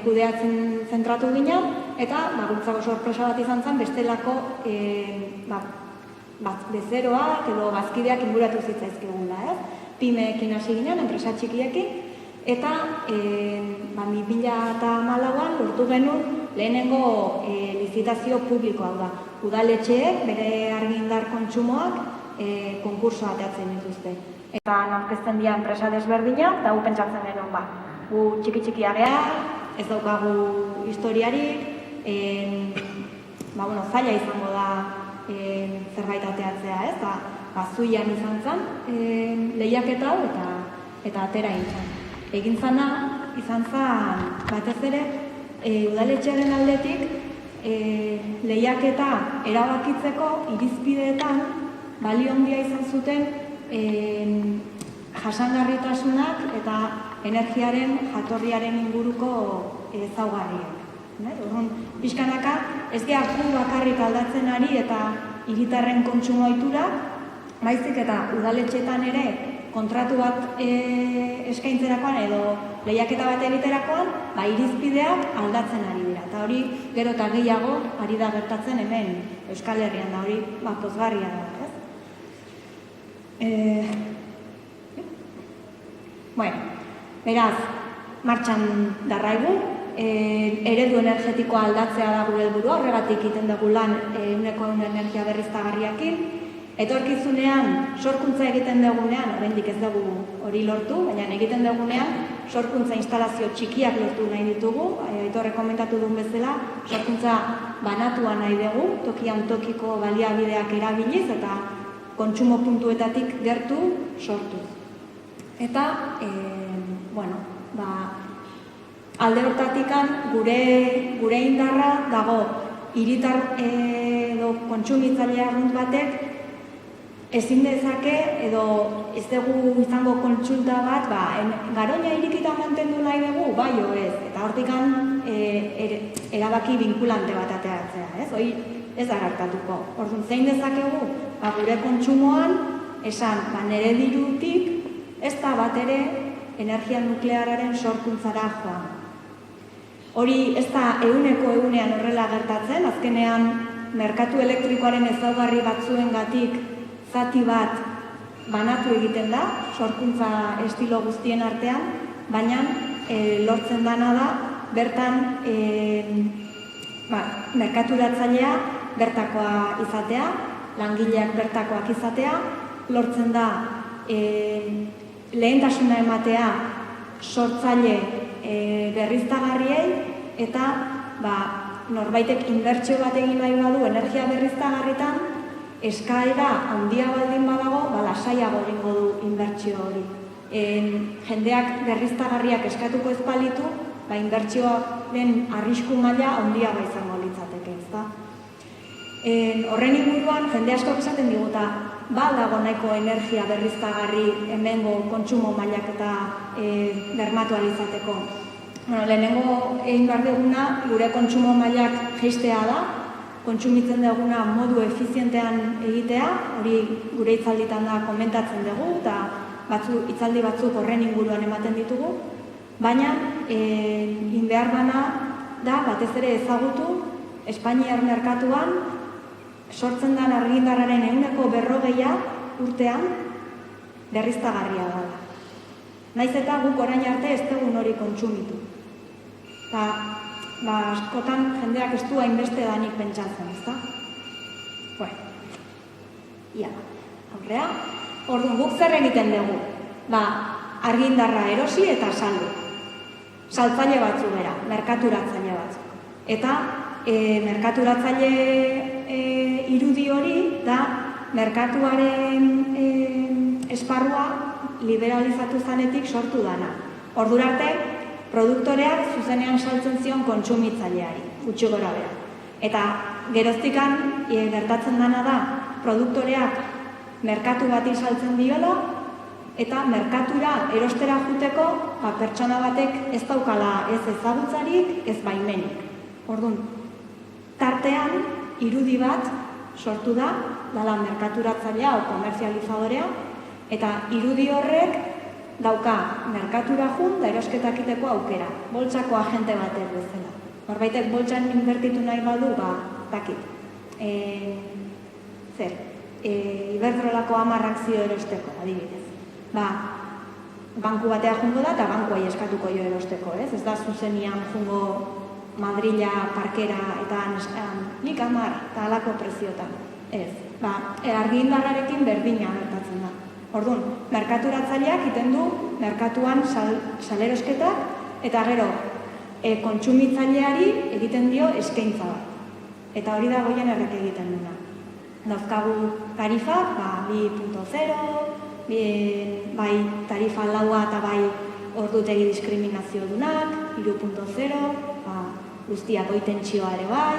kudeatzen zentratu ginen, eta guretzako sorpresa bat izan zen, bestelako bezeroak edo bazkideak inguratu zitzaizkigula, ez? Pymeekin hasi ginen, enpresa txikiekin, eta 2014an lortu genuen lehenengo lizitazio publikoa da. Udaletxeek bere argindar kontsumoak konkursoa ateatzen dituzte. Eta aurkezten dira enpresa desberdinak, eta gu pentsatzen genuen, gu txiki-txikia geha, ez daukagu historiarik, zaila izango da zerbait ateatzea, ez? Zuian izan zen lehiaketa hau eta atera izan. Egin zana, izan zen batez ere, udaletxearen aldetik lehiaketa erabakitzeko irizpideetan balio handia izan zuten jasangarritasunak eta energiaren jatorriaren inguruko ezaugarriak. Orduan, pixkanaka, ez gehiago bakarrik aldatzen ari eta hiritarren kontsumo ohitura, baizik eta udaletxetan ere kontratu bat eskaintzerakoan edo lehiaketa bat egiterakoan, irizpideak aldatzen ari dira. Eta hori gero eta gehiago ari da gertatzen hemen Euskal Herrian da, hori pozgarria da, ez? Beraz, martxan darraigu, eredu energetikoa aldatzea da gure helburua, horregatik egiten dugu lan 100% energia berriztagarriakin. Etorkizunean, sorkuntza egiten dugunean, oraindik ez dugu hori lortu, baina egiten dugunean, sorkuntza instalazio txikiak lortu nahi ditugu, Aitorrek komentatu duen bezala, sorkuntza banatua nahi dugu, tokian tokiko baliabideak erabiliz eta kontsumo puntuetatik gertu sortu. Eta, alde hortatikan gure indarra dago hiritar edo kontsumitzaile arrunt batek ezin dezake edo ez dugu izango kontsulta bat, Garoña irikita mantendu nahi dugu, bai o ez, eta hortikan erabaki vinkulante bat ateratzea, ez? Hori ez da gertatuko. Orduan, zein dezakegu, gure kontsumoan, esan, nire dirutik ez da bat ere energia nuklearraren sorkuntzara joan. Hori ez da 100% horrela gertatzen, azkenean merkatu elektrikoaren ezaugarri batzuengatik zati bat banatu egiten da, sorkuntza estilo guztien artean, baina lortzen dana da, bertan merkaturatzailea bertakoa izatea, langileak bertakoak izatea, lortzen da lehentasuna ematea sortzaile berriztagarriei eta norbaitek inbertsio bat egin nahi badu energia berriztagarritan eskaera handia baldin badago, lasaiago egingo du inbertsio hori. Jendeak berriztagarriak eskatuko ez balitu, inbertsioaren arrisku maila handiago izango litzateke, ezta? Horren inguruan, jende asko esaten diguta, dago nahiko energia berriztagarri hemengo kontsumo mailak eta bermatu ahal izateko. Lehenengo egin behar duguna, gure kontsumo mailak jaistea da, kontsumitzen duguna modu efizientean egitea, hori gure hitzalditan da komentatzen dugu, eta hitzaldi batzuk horren inguruan ematen ditugu, baina behar bana da, batez ere ezagutu, Espainiar merkatuan sortzen den argindarraren 40% urtean berriztagarria da. Naiz eta guk orain arte ez dugun hori kontsumitu. Eta askotan jendeak ez du hainbeste danik pentsatzen, ezta? Aurrea, orduan guk zer egiten dugu? Argindarra erosi eta saldu. Saltzaile batzu bera, merkaturatzaile batzu. Eta merkaturatzaile irudi hori da merkatuaren esparrua liberalizatu zanetik sortu dana. Ordurarte, produktoreak zuzenean saltzen zion kontsumitzaileari, gutxi gora bera. Eta geroztikan gertatzen dana da, produktoreak merkatu bati saltzen diola, eta merkatura erostera juteko pertsona batek ez daukala ez ezagutzarik, ez baimenik. Orduan, tartean irudi bat sortu da, dala merkaturatzailea o komerzializadorea, eta irudi horrek dauka merkatura jun da erosketak egiteko aukera, boltsako agente batek bezala. Norbaitek boltsan inbertitu nahi badu, dakit. Iberdrolako 10 akzio erosteko, adibidez. Banku batea jungo da eta bankuai eskatuko jo erosteko, ez? Ez da zuzenian jungo Madrila, Parkera eta nik 10 eta alako preziotan. Ez, argindarrarekin berdina gertatzen da. Orduan, merkaturatzaileak egiten du merkatuan salerosketak eta gero kontsumitzaileari egiten dio eskaintza bat. Eta hori da Goienerrek egiten duna. Dauzkagu tarifa, 2.0, bai tarifa laua eta bai ordutegi diskriminazio dunak, 3.0, guztiak goitentsioa ere bai,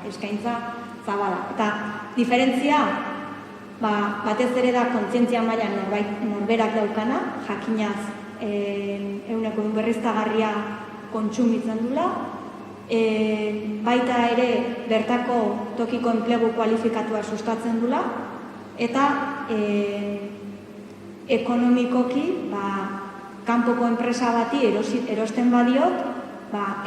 eskaintza zabala. Eta diferentzia, batez ere da kontzientzia mailan norberak daukana, jakinaz ehuneko berriztagarria kontsumitzen dula, baita ere bertako tokiko enplegu kualifikatua sustatzen dula, eta ekonomikoki kanpoko enpresa bati erosten badiot,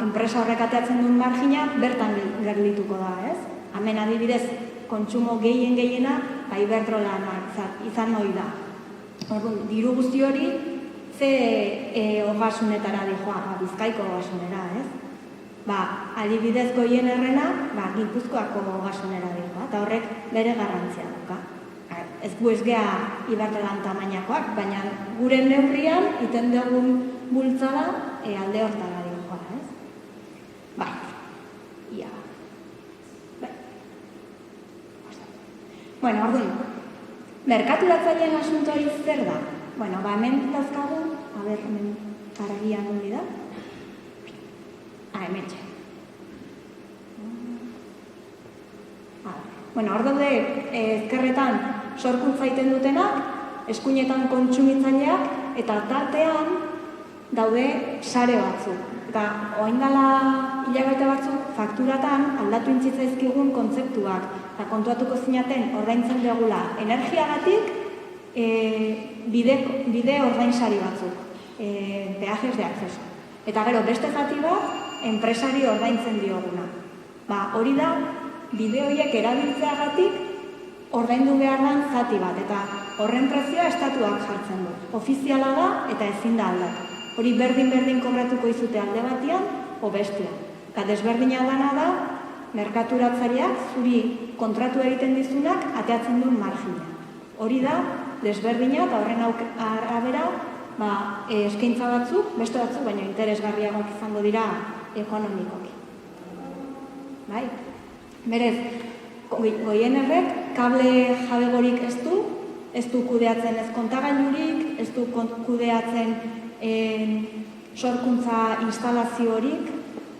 enpresa horrek ateatzen duen margina bertan geldituko da, ez? Hemen adibidez, kontsumo gehiena Iberdrola izan hori da. Orduan, diru guzti hori ze ogasunetara dijoa, Bizkaiko ogasunera, ez? Adibidez Goienerrena, Gipuzkoako ogasunera dijoa, eta horrek bere garrantzia duka. Ez gu ez gea Iberdrolan tamainakoak, baina gure neurrian iten dugun bultzada alde hortara dijoa, ez? Bueno, orduan, merkaturatzaileen asunto hori zer da? Bueno, hemen dauzkagu, hemen karagian hori da. Hemen txe. Bueno, hor daude ezkerretan sorkuntza egiten dutenak, eskuinetan kontsumitzaileak, eta tartean daude sare batzuk. Eta orain dela hilabete batzuk fakturatan aldatu intzitzaizkigun kontzeptuak. Eta kontuatuko zinaten ordaintzen dugula energiagatik bide ordainsari batzuk, peajes de acceso. Eta gero beste zati bat enpresari ordaintzen dioguna. Hori da bide horiek erabiltzeagatik ordaindu behar den zati bat, eta horren prezioa estatuak jartzen du. Ofiziala da eta ezin da aldatu. Hori berdin kobratuko izute alde batian, o bestian. Eta desberdina dana da, merkaturatzaileak zuri kontratu egiten dizunak ateatzen duen margina. Hori da, desberdina eta horren arabera eskaintza batzuk, beste batzuk, baina interesgarriagoak izango dira ekonomikoki. Berez, Goienerrek kable jabegorik ez du kudeatzen ez kontagailurik, ez du kudeatzen sorkuntza instalaziorik,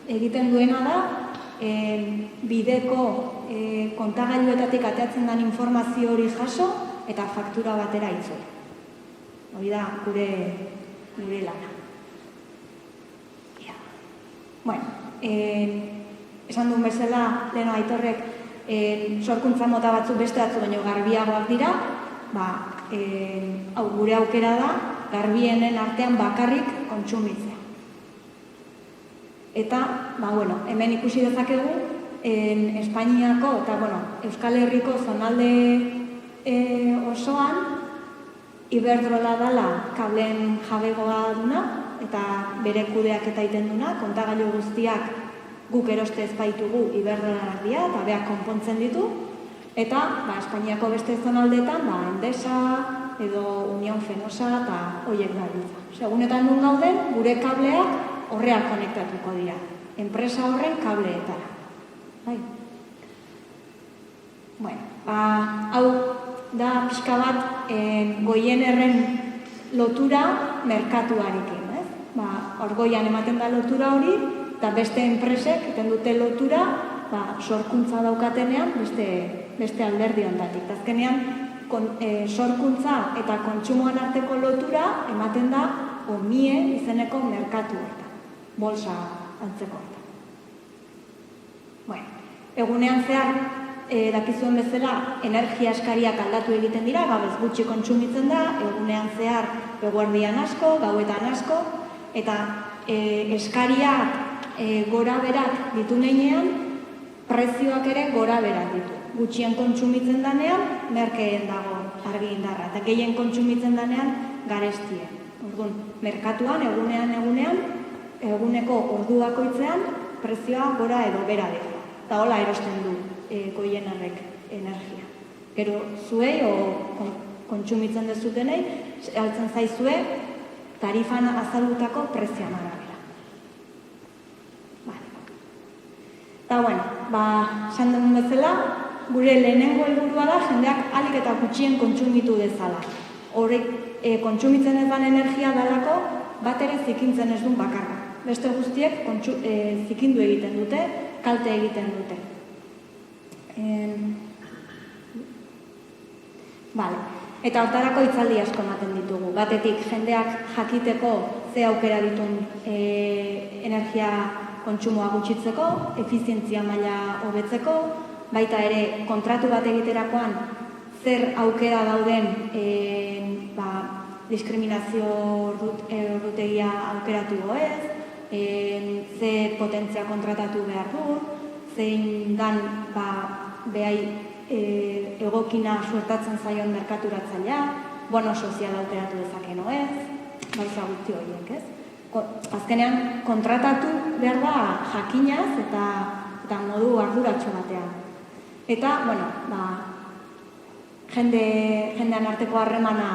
egiten duena da, bideko kontagailuetatik ateatzen den informazio hori jaso eta faktura batera itzuli. Hori da gure lana. Bueno, esan duen bezala, leheno Aitorrek sorkuntza mota batzuk beste batzuk baino garbiagoak dira, gure aukera da, garbienen artean bakarrik kontsumitzea. Eta, hemen ikusi dezakegu, Espainiako eta Euskal Herriko zonalde osoan, Iberdrola dela kableen jabegoa duna, eta bere kudeak eta egiten duna, kontagailu guztiak guk eroste ez baitugu Iberdrolarak dira, eta beak konpontzen ditu, eta Espainiako beste zonaldetan, Endesa, edo Unión Fenosa, eta horiek gabiltza. Segunetan nun gauden, gure kableak horreak konektatuko dira. Enpresa horren kableetara. Hau da pixka bat Goienerren lotura merkatuarekin. Orgoian ematen da lotura hori, eta beste enpresek egiten dute lotura sorkuntza daukatenean beste alderdi ondatik. Azkenean, sorkuntza eta kontsumoan arteko lotura ematen da OMIE izeneko merkatu hortan. Bolsa antzeko hortan. Egunean zehar, dakizuen bezala, energia eskariak aldatu egiten dira, gabez gutxi kontsumitzen da, egunean zehar eguerdian asko, gauetan asko, eta eskariak gora berak ditu nenean, prezioak ere gora berak ditu. Gutxien kontsumitzen danean, merkeen dago argi indarra, eta gehien kontsumitzen danean, garestien. Orduan, merkatuan, egunean, eguneko ordu bakoitzean, prezioa gora edo bera dira. Eta hola erosten du Goienerrek energia. Gero, zuei, kontsumitzen dezutenei, altzen zaizue, tarifan azalutako prezioan arabera. Eta, bueno, esan dugun bezala, gure lehenengo helburua da jendeak ahalik eta gutxien kontsumitu dezala. Horrek, kontsumitzen ez den energia dalako, bat ere zikintzen ez duen bakarra. Beste guztiek zikindu egiten dute, kalte egiten dute. Eta hortarako hitzaldi asko ematen ditugu. Batetik, jendeak jakiteko ze aukera dituen energia kontsumoa gutxitzeko, efizientzia maila hobetzeko, baita ere kontratu bat egiterakoan zer aukera dauden diskriminazio ordutegia aukeratu goez, ze potentzia kontratatu behar du, zein dan behai egokina suertatzen zaion merkaturatzailea, bono sozial aukeratu dezaken oez, gauza guzti horiek, ez? Azkenean, kontratatu behar da jakinaz eta modu arduratxo batean. Eta, jendean arteko harremana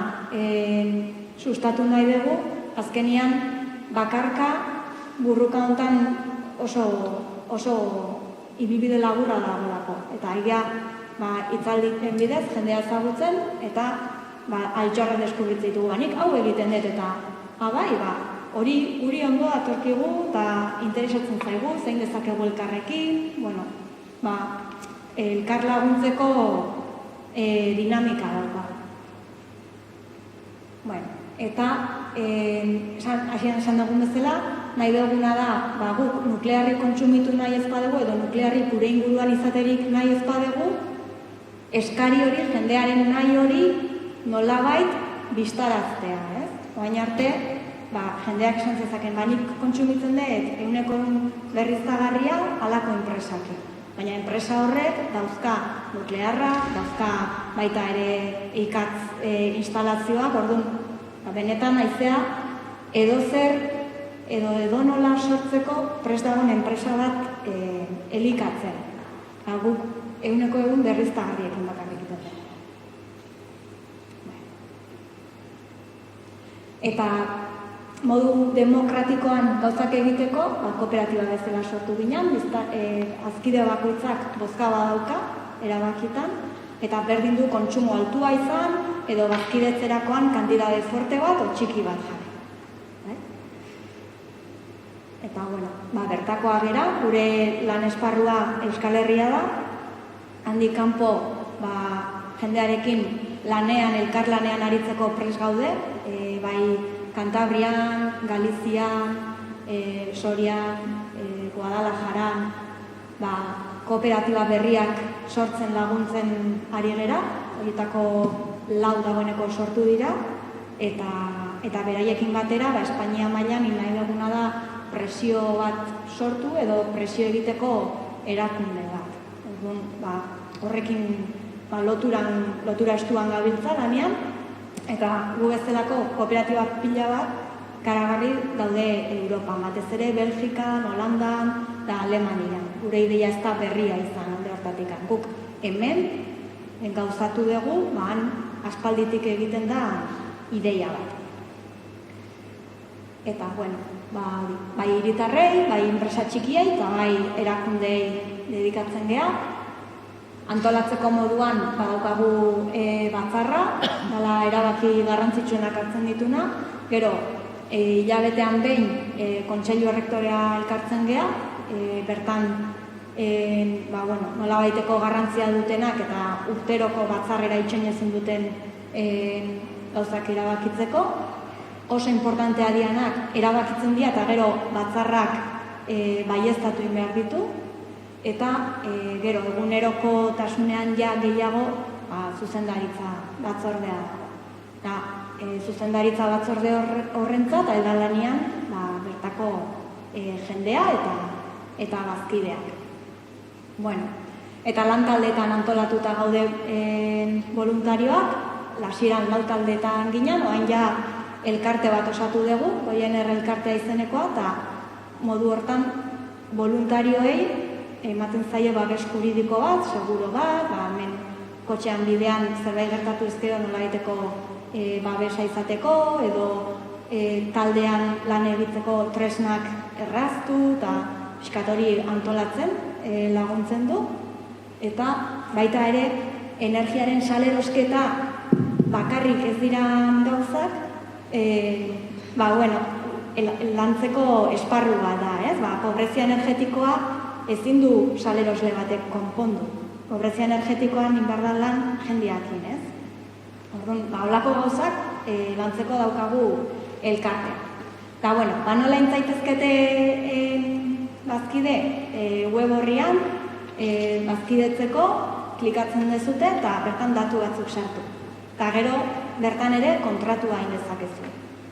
sustatu nahi dugu, azkenean bakarka burruka hontan oso ibilbide laburra dagoelako. Eta egia hitzaldien bidez jendea ezagutzen eta altxorra deskubritzen ditugu. Nik hau egiten dut eta hori guri ondo datorkigu eta interesatzen zaigu, zein dezakegu elkarrekin, elkar laguntzeko dinamika dauka. Eta, hasieran esan dugun bezala, nahi duguna da, guk nuklearri kontsumitu nahi ez badegu, edo nuklearri gure inguruan izaterik nahi ez badegu, eskari hori, jendearen nahi hori, nolabait biztaraztea, ez? Oain arte, jendeak esan zezaken, nik kontsumitzen dut, ehuneko berriztagarria halako enpresakin. Baina enpresa horrek dauzka nuklearra, dauzka baita ere ikatz instalazioak, orduan, benetan naizea edozer edo edonola sortzeko prest dagoen enpresa bat elikatzen. Guk ehuneko egun berriztagarriekin bakarrik egiten. Eta modu demokratikoan gauzak egiteko, kooperatiba bezala sortu ginen, azkide bakoitzak bozka badauka, erabakitan, eta berdin du kontsumo altua izan, edo bazkidetzerakoan kantidade forte bat o txiki bat jarri. Eta, bertakoa gera, gure lan esparrua Euskal Herria da, handik kanpo jendearekin lanean, elkarlanean aritzeko prest gaude, bai Kantabrian, Galizian, Sorian, Guadalajaran, kooperatiba berriak sortzen laguntzen ari gera, horietako 4 dagoeneko sortu dira, eta beraiekin batera, Espainia mailan nahi duguna da presio bat sortu edo presio egiteko erakunde bat. Horrekin lotura estuan gabiltza lanean, eta gu bezalako kooperatiba pila bat karagarri daude Europan, batez ere Belgikan, Holandan eta Alemanian. Gure ideia ez da berria izan alde hortatik. Guk hemen gauzatu dugu, aspalditik egiten da ideia bat. Eta, bai hiritarrei, bai enpresa txikiei eta bai erakundei dedikatzen gea. Antolatzeko moduan badaukagu batzarra, dala erabaki garrantzitsuenak hartzen dituna. Gero, hilabetean behin kontseilu errektorea elkartzen gea, bertan nola baiteko garrantzia dutenak eta urteroko batzarrera itxoin ezin duten gauzak erabakitzeko. Oso importantea dianak erabakitzen dira eta gero batzarrak baieztatu behar ditu. Eta gero eguneroko tasunean gehiago zuzendaritza batzordea dago. Zuzendaritza batzorde horrentzat, aldalanean bertako jendea eta bazkideak. Eta lan taldeetan antolatuta gaude voluntarioak, hasieran 4 taldeetan ginen, orain elkarte bat osatu dugu, Goiener elkartea izenekoa, eta modu hortan voluntarioei ematen zaie babes juridiko bat, seguro bat, hemen kotxean bidean zerbait gertatu ezkero nolabaiteko babesa izateko, edo taldean lan egiteko tresnak erraztu eta pixkat hori antolatzen laguntzen du. Eta baita ere energiaren salerosketa bakarrik ez dira gauzak, lantzeko esparru bat da, ez? Pobrezia energetikoa ezin du salerosle batek konpondu. Pobrezia energetikoan inbardan lan jendeakin, ez? Orduan, holako gauzak lantzeko daukagu elkartea. Eta, nola intzaitezkete bazkide web horrian, bazkidetzeko klikatzen dezute eta bertan datu batzuk sartu. Eta gero, bertan ere kontratua hain dezakezu.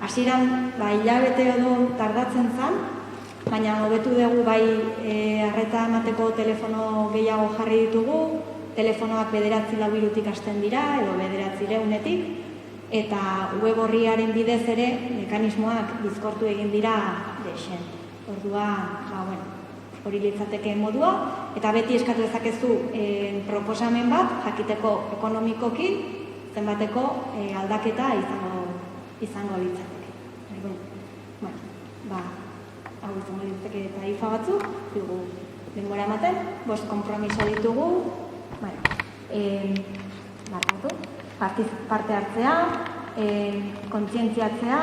Hasieran, hilabete edo tardatzen zen, baina hobetu dugu arreta emateko telefono gehiago jarri ditugu, telefonoak 9-4 hasten dira, edo 9-100, eta web horriaren bidez ere mekanismoak bizkortu egin dira dexen. Orduan, hori litzateke modua, eta beti eskatu dezakezu proposamen bat, jakiteko ekonomikoki, zenbateko aldaketa izango litzateke. Hau izango litzateke tarifa batzuk, dugu denbora ematen, 5 konpromiso ditugu, parte hartzea, kontzientziatzea,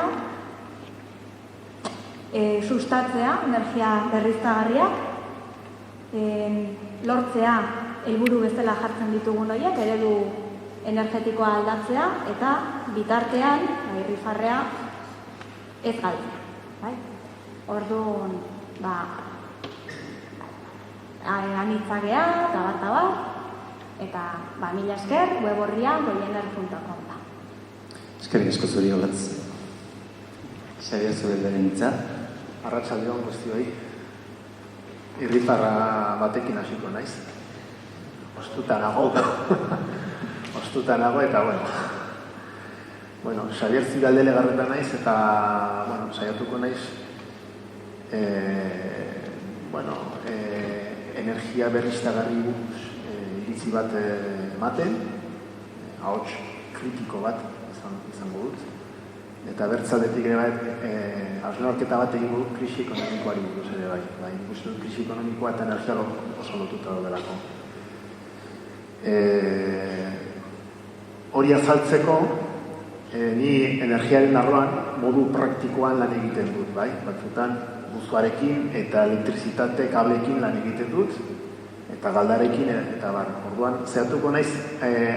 sustatzea, energia berriztagarriak, lortzea helburu bezala jartzen ditugun horiek, eredu energetikoa aldatzea, eta bitartean, irrifarrea, ez galtzea. Orduan, anitzagea, eta eta mila esker, web horria goiener.com da. Eskerrik asko zuri olatz. Xabier Zubeldaren hitza. Arratsaldeon guztioi. Irrifarra batekin hasiko naiz. Ostuta nago eta Xabier Zibaldele garretan naiz eta saiatuko naiz energia berriztagarri buruz iritzi bat ematen, ahots kritiko bat izango dut. Eta bertzaldetik ere hausnarketa bat egingo dut krisi ekonomikoari buruz ere bai. Ikusten dut krisi ekonomikoa eta energia oso lotuta daudelako. Hori azaltzeko, ni energiaren arloan modu praktikoan lan egiten dut, bai? Batzutan buzoarekin eta elektrizitate kableekin lan egiten dut, eta galdarekin, eta orduan zehatuko naiz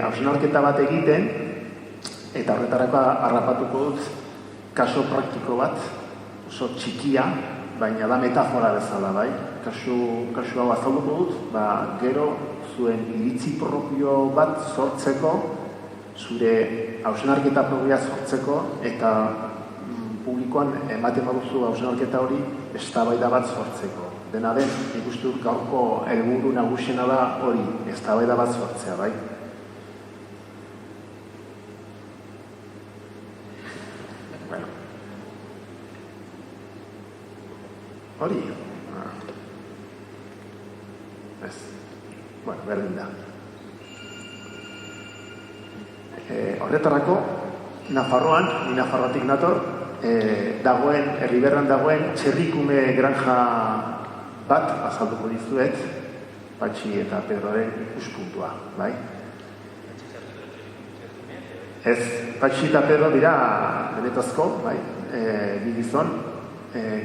hausnarketa bat egiten, eta horretarako harrapatuko dut kaso praktiko bat, oso txikia, baina da metafora bezala, bai? Kasu hau azalduko dut, gero zuen iritzi propio bat sortzeko, zure hausnarketa propioa sortzeko, eta publikoan ematen baduzu hausnarketa hori eztabaida bat sortzeko. Dena den, ikustu dut gaurko helburu nagusiena da hori, eztabaida bat sortzea, bai? Hori, berdin da. Horretarako, Nafarroan, ni Nafarroatik nator, dagoen, Erriberran dagoen, txerrikume granja bat azalduko dizuet, Patxi eta Pedroren ikuspuntua, bai? Ez, Patxi eta Pedro dira benetazko, bai? Bi gizon,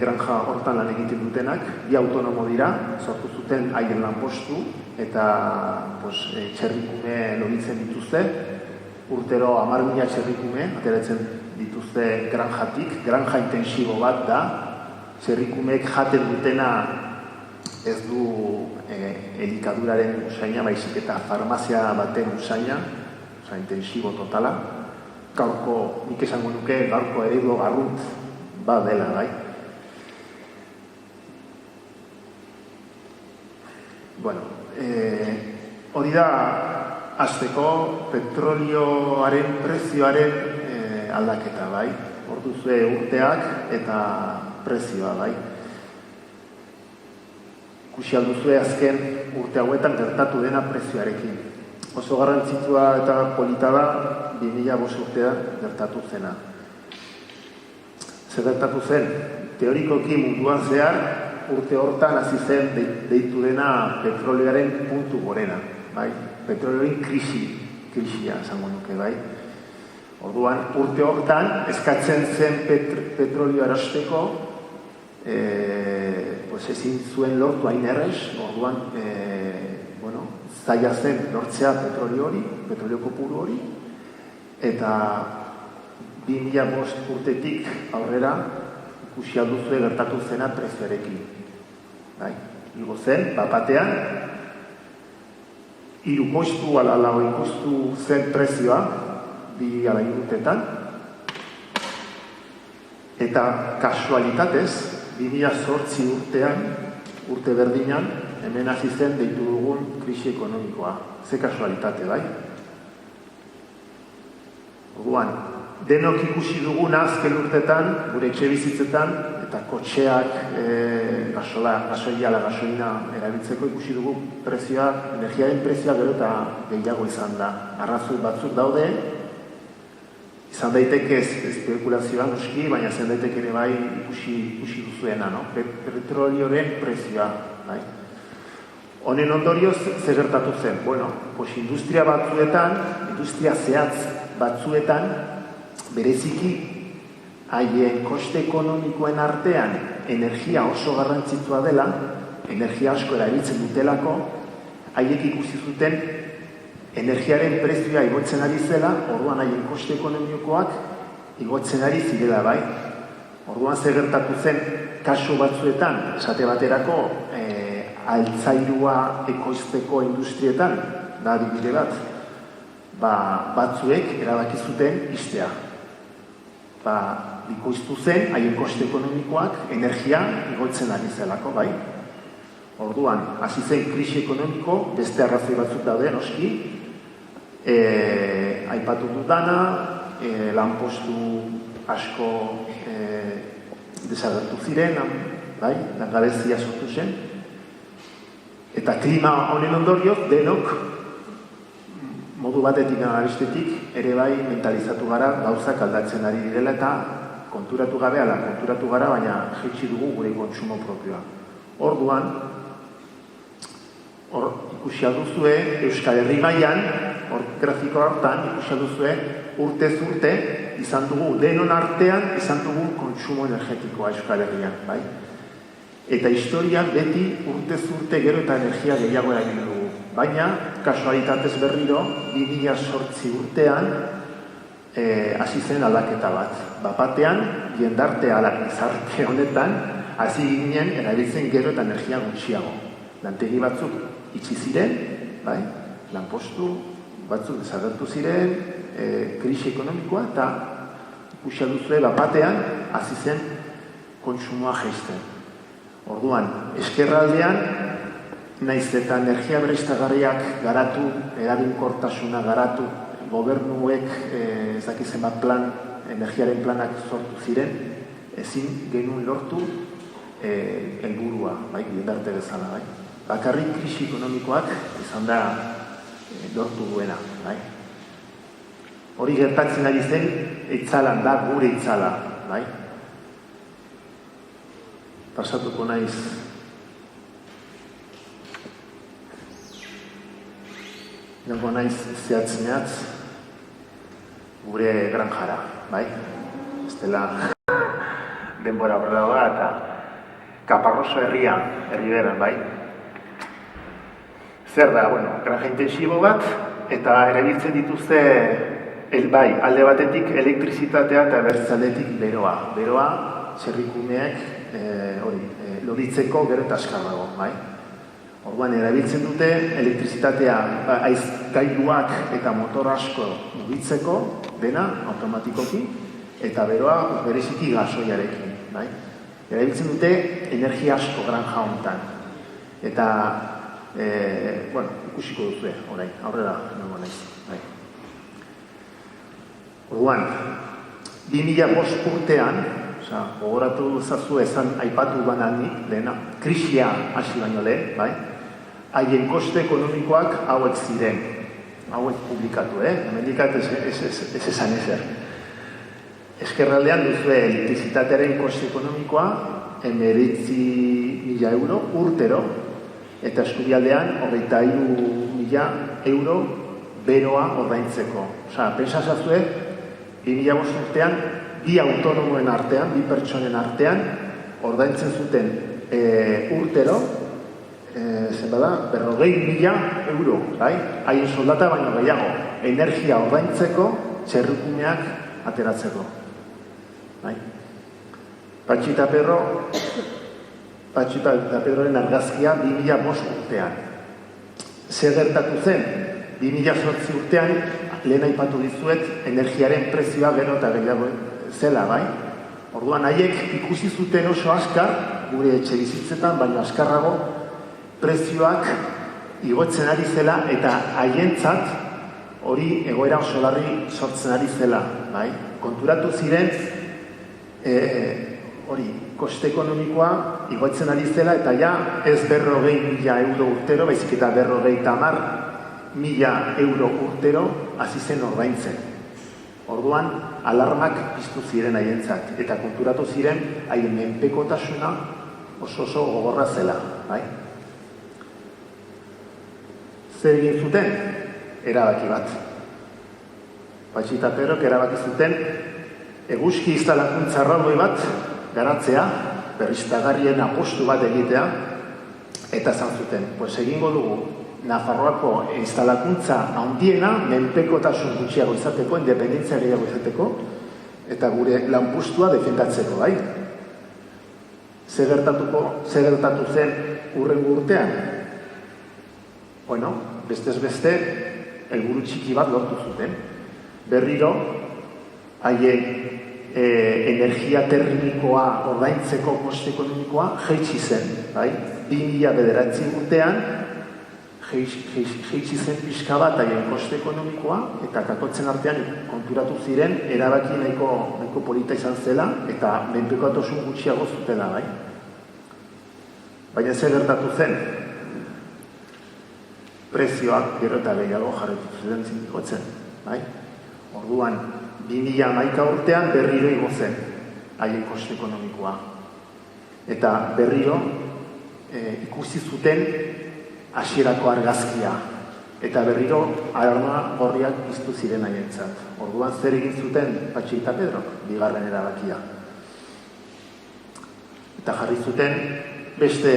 granja hortan lan egiten dutenak, bi autonomo dira, sortu zuten haien lanpostu, eta txerrikume logitzen dituzte, urtero 10.000 txerrikume ateratzen dituzte granjatik, granja intensibo bat da, txerrikumeek jaten dutena ez du elikaduraren usaina, baizik eta farmazia baten usaina, intensibo totala, gaurko, nik esango nuke, gaurko eredu garrunt bat dela, bai? Hori da, hasteko petrolioaren prezioaren aldaketa, bai? Hor duzue urteak eta prezioa, bai? ikusi alduzue azken urte hauetan gertatu dena prezioarekin. Oso garrantzitsua eta polita da 2005 urtean gertatu zena. Zer gertatu zen? Teorikoki munduan zehar urte hortan hasi zen deitu dena petrolioaren puntu gorena, bai? Petrolioaren krisia esango nuke, bai? Orduan, urte hortan eskatzen zen petrolio erosteko ezin zuen lortu hain errez, orduan zaila zen lortzea petrolio kopuru hori, eta 2005 urtetik aurrera ikusi alduzue gertatu zena prezioarekin. Igo zen, batean, 3 kostu ala 4 kostu zen prezioa, 2 ala 3 urtetan, eta kasualitatez, 2008 urtean, urte berdinan, hemen hasi zen deitu dugun krisi ekonomikoa. Ze kasualitate, bai? Orduan, denok ikusi duguna azken urtetan, gure etxe bizitzetan, eta kotxeak, gasoina erabiltzeko ikusi dugu prezioa, energiaren prezioa gero eta gehiago izan da. Arrazoi batzuk daude, izan daiteke espekulazioa noski, baina izan daiteke ere bai ikusi duzuena, no? Petrolioren prezioa, bai? Honen ondorioz zer gertatu zen? Bueno, industria batzuetan, industria zehatz batzuetan, bereziki haien koste ekonomikoen artean energia oso garrantzitsua dela, energia asko erabiltzen dutelako, haiek ikusi zuten energiaren prezioa igotzen ari zela, orduan haien koste ekonomikoak igotzen ari zirela, bai. Orduan zer gertatu zen kasu batzuetan, esate baterako, altzairua ekoizteko industrietan, da adibide bat, batzuek erabaki zuten ixtea. Bikoiztu zen, haien koste ekonomikoak energia igotzen ari zelako, bai. Orduan, hasi zen krisi ekonomiko, beste arrazoi batzuk daude, noski, aipatu dudana, lanpostu asko desagertu ziren, bai, langabezia sortu zen, eta klima honen ondorioz denok modu batetik analistetik ere bai mentalizatu gara gauzak aldatzen ari direla eta konturatu gara, baina jaitsi dugu gure kontsumo propioa. Orduan, hor ikusi alduzue Euskal Herri mailan, hor grafiko hortan ikusi alduzue urtez urte izan dugu, denon artean izan dugu kontsumo energetikoa Euskal Herrian, bai? Eta historian beti urtez urte gero eta energia gehiago erabili dugu. Baina, kasualitatez berriro, 2008 urtean hasi zen aldaketa bat. Batean, jendarte izarte honetan, hasi ginen erabiltzen gero eta energia gutxiago. Lantegi batzuk itxi ziren, bai? Lanpostu batzuk desagertu ziren, krisi ekonomikoa, eta ikusi alduzue batean hasi zen kontsumoa jaisten. Orduan, eskerraldean, naiz eta energia berriztagarriak garatu, eraginkortasuna garatu, gobernuek ezakizen bat plan, energiaren planak sortu ziren, ezin genuen lortu helburua, bai, jendarte bezala, bai. Bakarrik krisi ekonomikoak izan da lortu duena, bai. Hori gertatzen ari zen, itzalan da, gure itzala, bai. Pasatuko naiz zehatz gure granjara, bai? Ez dela denbora horrela da eta Kaparroso herri beran, bai? Zer da, granja intensibo bat eta erabiltzen dituzte bai, alde batetik elektrizitatea eta berriz aldetik beroa. Beroa, zerrikumeek loditzeko gero eta askarrago, bai? Orduan, erabiltzen dute elektrizitatea aizgailuak eta motor asko mugitzeko, dena, automatikoki, eta beroa bereziki gasoiarekin, bai? Erabiltzen dute energia asko granja honetan. Eta, ikusiko duzue, orain, aurrera nengo naiz, bai? Orduan, 2005 urtean, Gogoratu zazu esan aipatu banani, lehena, krisia hasi baino lehen, bai? Haien koste ekonomikoak hauek ziren, hauek publikatu, hemendikat ez esan ezer. Eskerraldean duzue elektrizitatearen koste ekonomikoa 19.000 euro urtero, eta eskubialdean 23.000 euro beroa ordaintzeko. Pentsa zazue, 2005 urtean, bi autonomoen artean, bi pertsonen artean, ordaintzen zuten urtero, zenbada, 40.000 euro, bai? Haien soldata baino gehiago, energia ordaintzeko, txerrukumeak ateratzeko. Bai? Patxi eta Pedroren argazkia 2005 urtean. Zer gertatu zen? 2008 urtean, lehen aipatu dizuet, energiaren prezioa gero eta gehiago zela, bai? Orduan, haiek ikusi zuten oso askar, gure etxe bizitzetan, baina askarrago, prezioak igotzen ari zela eta haientzat hori egoera oso larri sortzen ari zela, bai? Konturatu ziren hori koste ekonomikoa igotzen ari zela eta ja ez 40.000 euro urtero, baizik eta 50.000 euro urtero hasi zen ordaintzen. Orduan, alarmak piztu ziren haientzat eta konturatu ziren haien menpekotasuna oso gogorra zela, bai? Zer egin zuten? Erabaki bat. Patxi eta Pedrok erabaki zuten eguzki instalakuntza erraldoi bat garatzea, berriztagarrien apostu bat egitea, eta esan zuten, egingo dugu Nafarroako instalakuntza handiena menpekotasun gutxiago izateko, independentzia gehiago izateko, eta gure lanpustua defendatzeko, bai? Zer gertatu zen hurrengo urtean? Bestez beste, helburu txiki bat lortu zuten. Berriro, haien energia termikoa ordaintzeko koste ekonomikoa jaitsi zen, bai? 2009 urtean, jaitsi zen pixka bat haien koste ekonomikoa, eta kakotzen artean konturatu ziren, erabaki nahiko polita izan zela, eta menpekotasun gutxiago zutela, bai? Baina zer gertatu zen? Prezioak gero eta gehiago jarretu ziren zinikotzen, bai? Orduan, 2011 urtean berriro igo zen haien koste ekonomikoa. Eta berriro ikusi zuten hasierako argazkia. Eta berriro alarma gorriak piztu ziren haientzat. Orduan zer egin zuten Patxi eta Pedrok, bigarren erabakia. Eta jarri zuten beste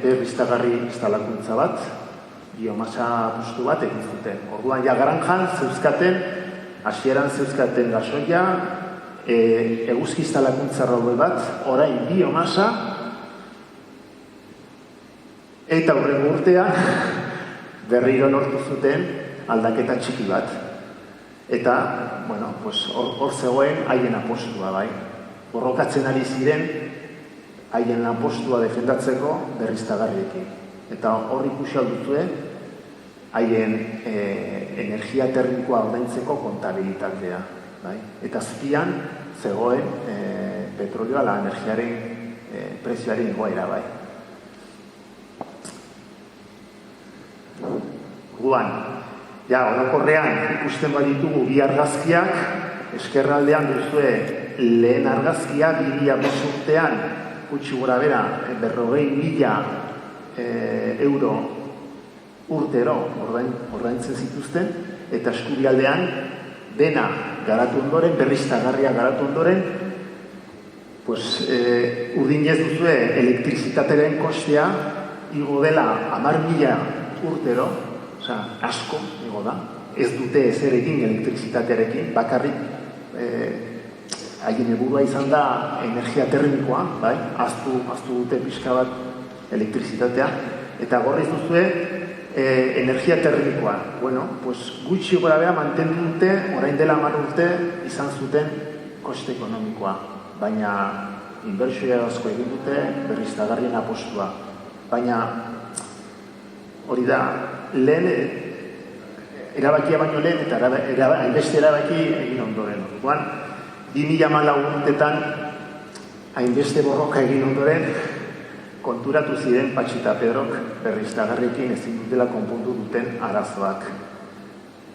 berriztagarri instalakuntza bat, biomasa apustu bat egin zuten. Orduan ja Granjan hasieran zeuzkaten gasoia, eguzki instalakuntza erraldoi bat, orain biomasa, eta hurrengo urtean berriro lortu zuten aldaketa txiki bat. Eta, hor zegoen haien apostua, bai. Borrokatzen ari ziren haien apostua defendatzeko berriztagarriekin. Eta hor ikusi alduzue, haien energia termikoa ordaintzeko kontabilitatea. Eta azpian zegoen petrolioa la energiaren prezioaren igoera, bai. Orduan, orokorrean ikusten baditugu bi argazkiak, eskerraldean duzue lehen argazkia 2005 urtean, gutxi gora bera, 40.000 euro urtero ordaintzen zituzten, eta eskubialdean dena garatu ondoren, berriztagarria garatu ondoren, urdinez duzue elektrizitatearen kostea igo dela 10.000 urtero, asko igo da, ez dute ezer egin elektrizitatearekin, bakarrik haien helburua izan da energia termikoa, bai, ahaztu dute pixka bat elektrizitatea, eta gorriz duzue energia termikoa. Gutxi gora beha mantendu dute, orain dela 10 urte izan zuten koste ekonomikoa, baina inbertsioa asko egin dute berriztagarrien apostua. Baina hori da, lehen erabakia baino lehen eta hainbeste erabaki egin ondoren. 2014 urtetan hainbeste borroka egin ondoren, konturatu ziren Patxi eta Pedrok berriztagarriekin ezin dutela konpondu duten arazoak.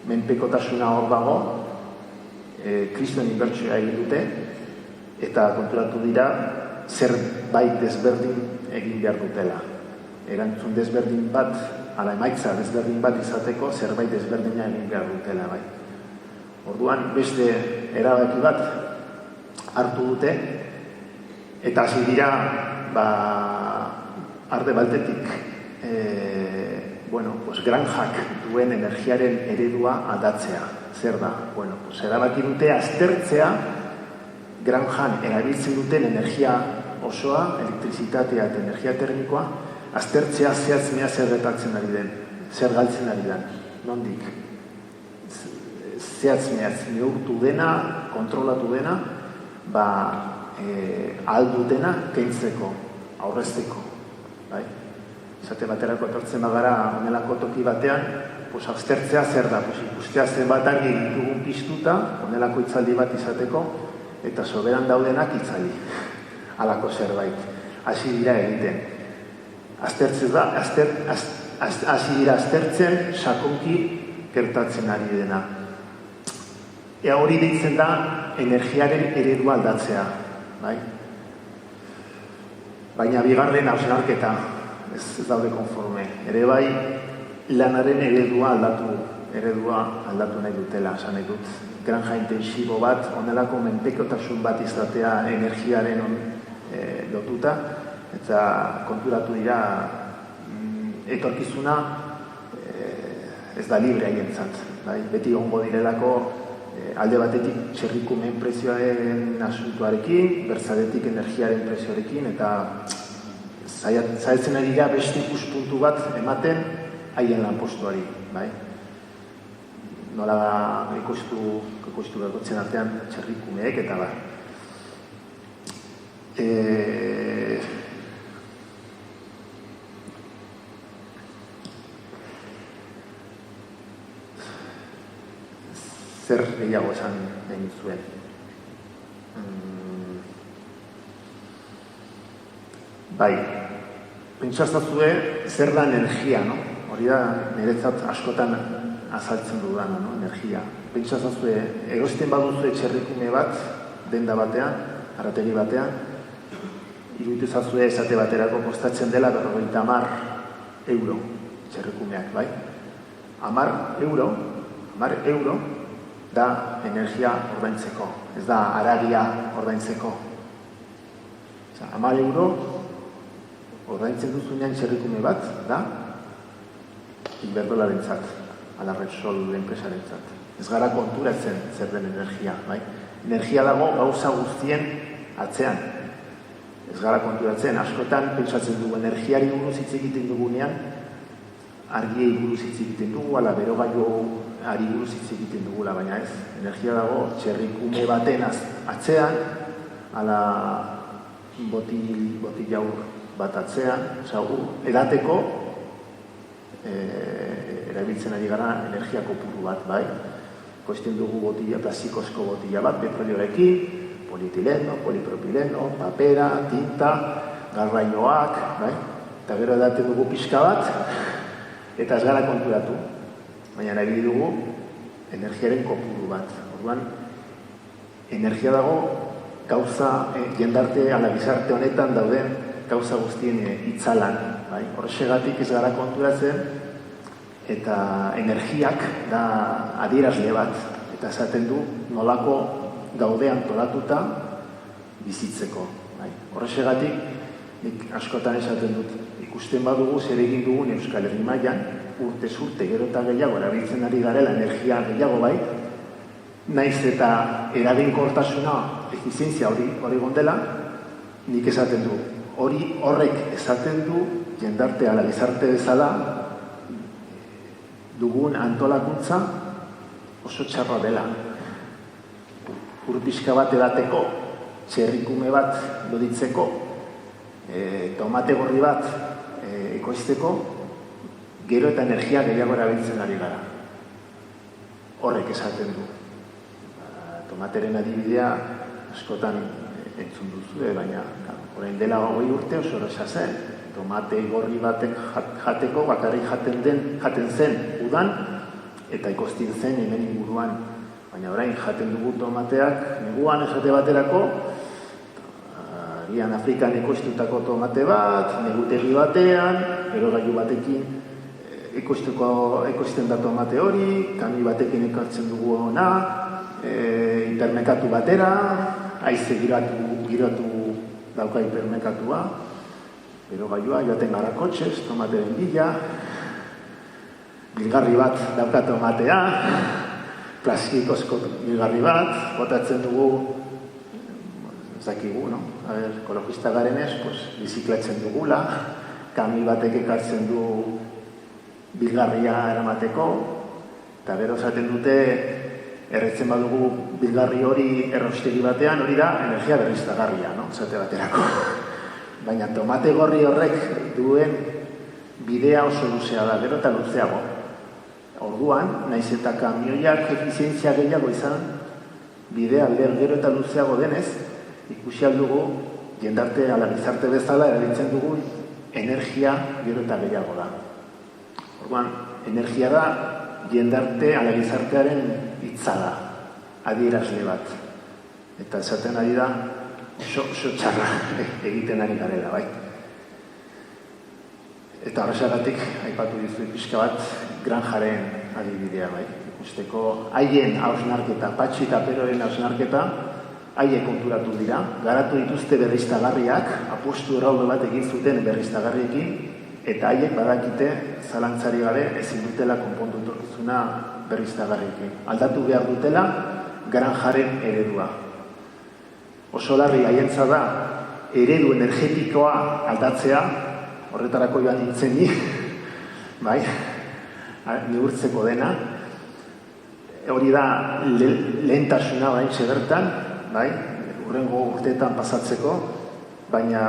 Menpekotasuna hor dago, Kriston inbertsioa egin dute, eta konturatu dira zerbait desberdin egin behar dutela. Erantzun desberdin bat, ala emaitza desberdin bat izateko zerbait desberdina egin behar dutela, bai. Orduan, beste erabaki bat hartu dute, eta hasi dira, arde baltetik, granjak duen energiaren eredua aldatzea. Zer da? Erabaki dute aztertzea granjan erabiltzen duten energia osoa, elektrizitatea eta energia termikoa, aztertzea zehatz-mehatz zer gertatzen ari den, zer galtzen ari den, nondik. Zehatz-mehatz neurtu dena, kontrolatu dena, ahal dutena kentzeko, aurrezteko. Esate baterako etortzen bagara honelako toki batean, aztertzea zer da, ikustea zenbat argi ditugun piztuta, honelako hitzaldi bat izateko, eta soberan daudenak hitzaldi, halako zerbait. Hasi dira egiten. Hasi dira aztertzen, sakonki gertatzen ari dena. Hori deitzen da energiaren eredua aldatzea. Baina bigarren hausnarketa, ez daude konforme. Ere bai, lanaren eredua aldatu nahi dutela, esan nahi dut. Granja intensibo bat, onelako menpekotasun bat izatea energiaren lotuta, eta konturatu dira etorkizuna ez da libre haientzat. Beti ongo direlako alde batetik txerrikumen prezioaren asuntuarekin, bertzadetik energiaren prezioarekin, eta zaitzen ari da beste ikuspuntu bat ematen haien lanpostuari. Nola da ikustu gakotzen artean txerrikumeek eta bar. Zer gehiago esan nahi zuen. Pentsazazue zer da energia, no? Hori da niretzat askotan azaltzen dudana, no? Energia. Pentsazazue, erosten baduzue txerrikume bat, denda batean, arategi batean, iruditu zazue esate baterako kostatzen dela 50 euro txerrikumeak, bai? 10 euro da energia ordaintzeko, ez da haragia ordaintzeko. 10 euro ordaintzen duzunean txerrikume bat, da Iberdrolarentzat, ala Repsol enpresarentzat. Ez gara konturatzen zer den energia, bai? Energia dago gauza guztien atzean. Ez gara konturatzen, askotan pentsatzen dugu energiari buruz hitz egiten dugunean, argiei buruz hitz egiten dugu, ala berogailuari buruz hitz egiten dugula, baina ez. Energia dago txerrikume baten atzean, ala botil jaur bat atzean, edateko erabiltzen ari gara energia kopuru bat, bai? Koizten dugu botila, plastikozko botila bat, petrolioarekin, polietileno, polipropileno, papera, tinta, garraioak, bai? Eta gero edaten dugu pixka bat, eta ez gara konturatu. Baina nahi dugu energiaren kopuru bat. Orduan, energia dago gauza, jendarte, ala gizarte honetan dauden gauza guztien itzalan. Horrexegatik ez gara konturatzen, eta energiak da adierazle bat, eta esaten du nolako gaude antolatuta bizitzeko. Horrexegatik, nik askotan esaten dut, ikusten badugu zer egin dugun Euskal Herri mailan, urtez urte gero eta gehiago erabiltzen ari garela energia gehiago bai, naiz eta eraginkortasuna, efizientzia hori gondela, nik esaten du. Horrek esaten du, jendarte ala gizarte bezala, dugun antolakuntza oso txarra dela. Ur pixka bat edateko, txerrikume bat loditzeko, tomate gorri bat ekoizteko, gero eta energia gehiago erabiltzen ari gara. Horrek esaten du. Tomateren adibidea askotan entzun duzu, baina orain dela 20 urte oso erraza zen. Tomate gorri batek jateko bakarrik jaten zen udan eta ikostin zen hemen inguruan. Baina orain jaten dugu tomateak neguan esate baterako, agian Afrikan ekoiztutako tomate bat, negutegi batean, erogailu batekin ekoizten da tomate hori, kami batekin ekartzen dugu hona, hipermerkatu batera, haize giratu dauka hipermerkatua, erogailua joaten gara kotxez, tomateren bila, bilgarri bat dauka tomatea, plastikozko bilgarri bat, botatzen dugu, zakigu, no? Ekologista garenez, biziklatzen dugula, kami batek ekartzen du bilgarria eramateko, eta gero esaten dute, erretzen badugu bilgarri hori errostegi batean, hori da energia berriztagarria, no? Esate baterako. Baina tomate gorri horrek duen bidea oso luzea da, gero eta luzeago. Orduan, naiz eta kamioiak efizientzia gehiago izan, bidea gero eta luzeago denez, ikusi aldugu, jendarte ala gizarte bezala erabiltzen dugun energia gero eta gehiago da. Orduan, energia da jendarte ala gizartearen hitza da, adierazle bat. Eta esaten ari da, oso txarra egiten ari garela, bai. Eta horrexagatik, aipatu dizu pixka bat, granjaren adibidea, bai. Ikusteko, haien hausnarketa, Patxi eta Peroren hausnarketa, haiek konturatu dira, garatu dituzte berriztagarriak, apustu erraude bat egin zuten berriztagarriekin, eta haiek badakite zalantzari gabe ezin dutela konpondu etorkizuna berriztagarriekin. Aldatu behar dutela granjaren eredua. Oso larri haientza da eredu energetikoa aldatzea, horretarako joan nintzen ni, bai, neurtzeko dena. Hori da lehentasuna oraintxe bertan, bai, hurrengo urteetan pasatzeko, baina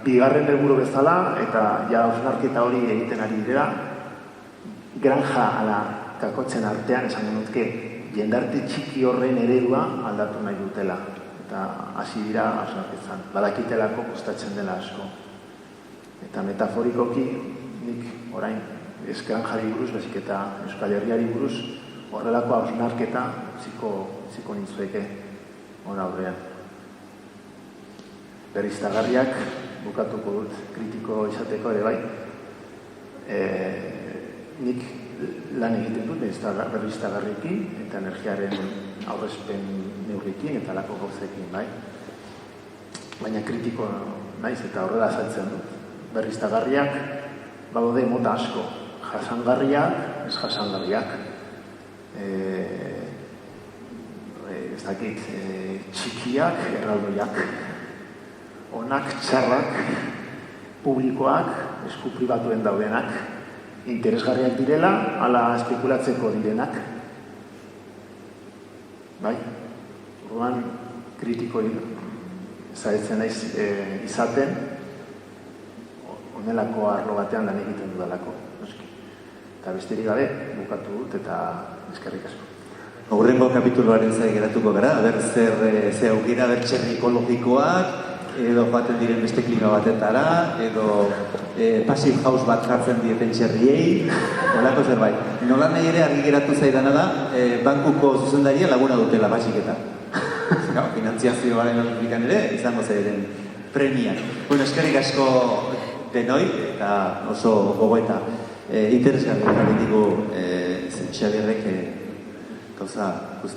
bigarren helburu bezala eta ja hausnarketa hori egiten ari dira, granja ala kakotzen artean esango nutke jendarte txiki horren eredua aldatu nahi dutela. Eta hasi dira hausnarketan, badakitelako kostatzen dela asko. Eta metaforikoki nik orain ez granjari buruz, baizik eta Euskal Herriari buruz horrelako hausnarketa ziko nintzueke hona aurrean. Berriztagarriak bukatuko dut kritiko izateko ere bai. Nik lan egiten dut berriztagarriekin eta energiaren aurrezpen neurrikin eta lako gauzekin, bai. Baina kritiko naiz eta horrela azaltzen dut. Berriztagarriak badaude mota asko, jasangarriak, ez jasangarriak. Ez dakit, txikiak, erraldoiak, onak, txarrak, publikoak, esku pribatuen daudenak, interesgarriak direla, ala espekulatzeko direnak. Bai, orduan kritiko zaitzen naiz izaten, honelako arlo batean lan egiten dudalako. Eta besterik gabe, bukatu dut eta eskerrik asko. Aurrengo kapituluaren zai geratuko gara, ze aukera, txerri ekologikoak, edo joaten diren beste klima batetara, edo passive house bat jartzen dieten txerriei, nolako zerbait. Nola nahi ere argi geratu zaidana da, bankuko zuzendaria laguna dutela batxiketa. Finantziazioaren olifikan ere, izango zairen premiak. Bueno, eskerrik asko denoi, eta oso gogoeta interesgarri digu Xabierrek gauza guzti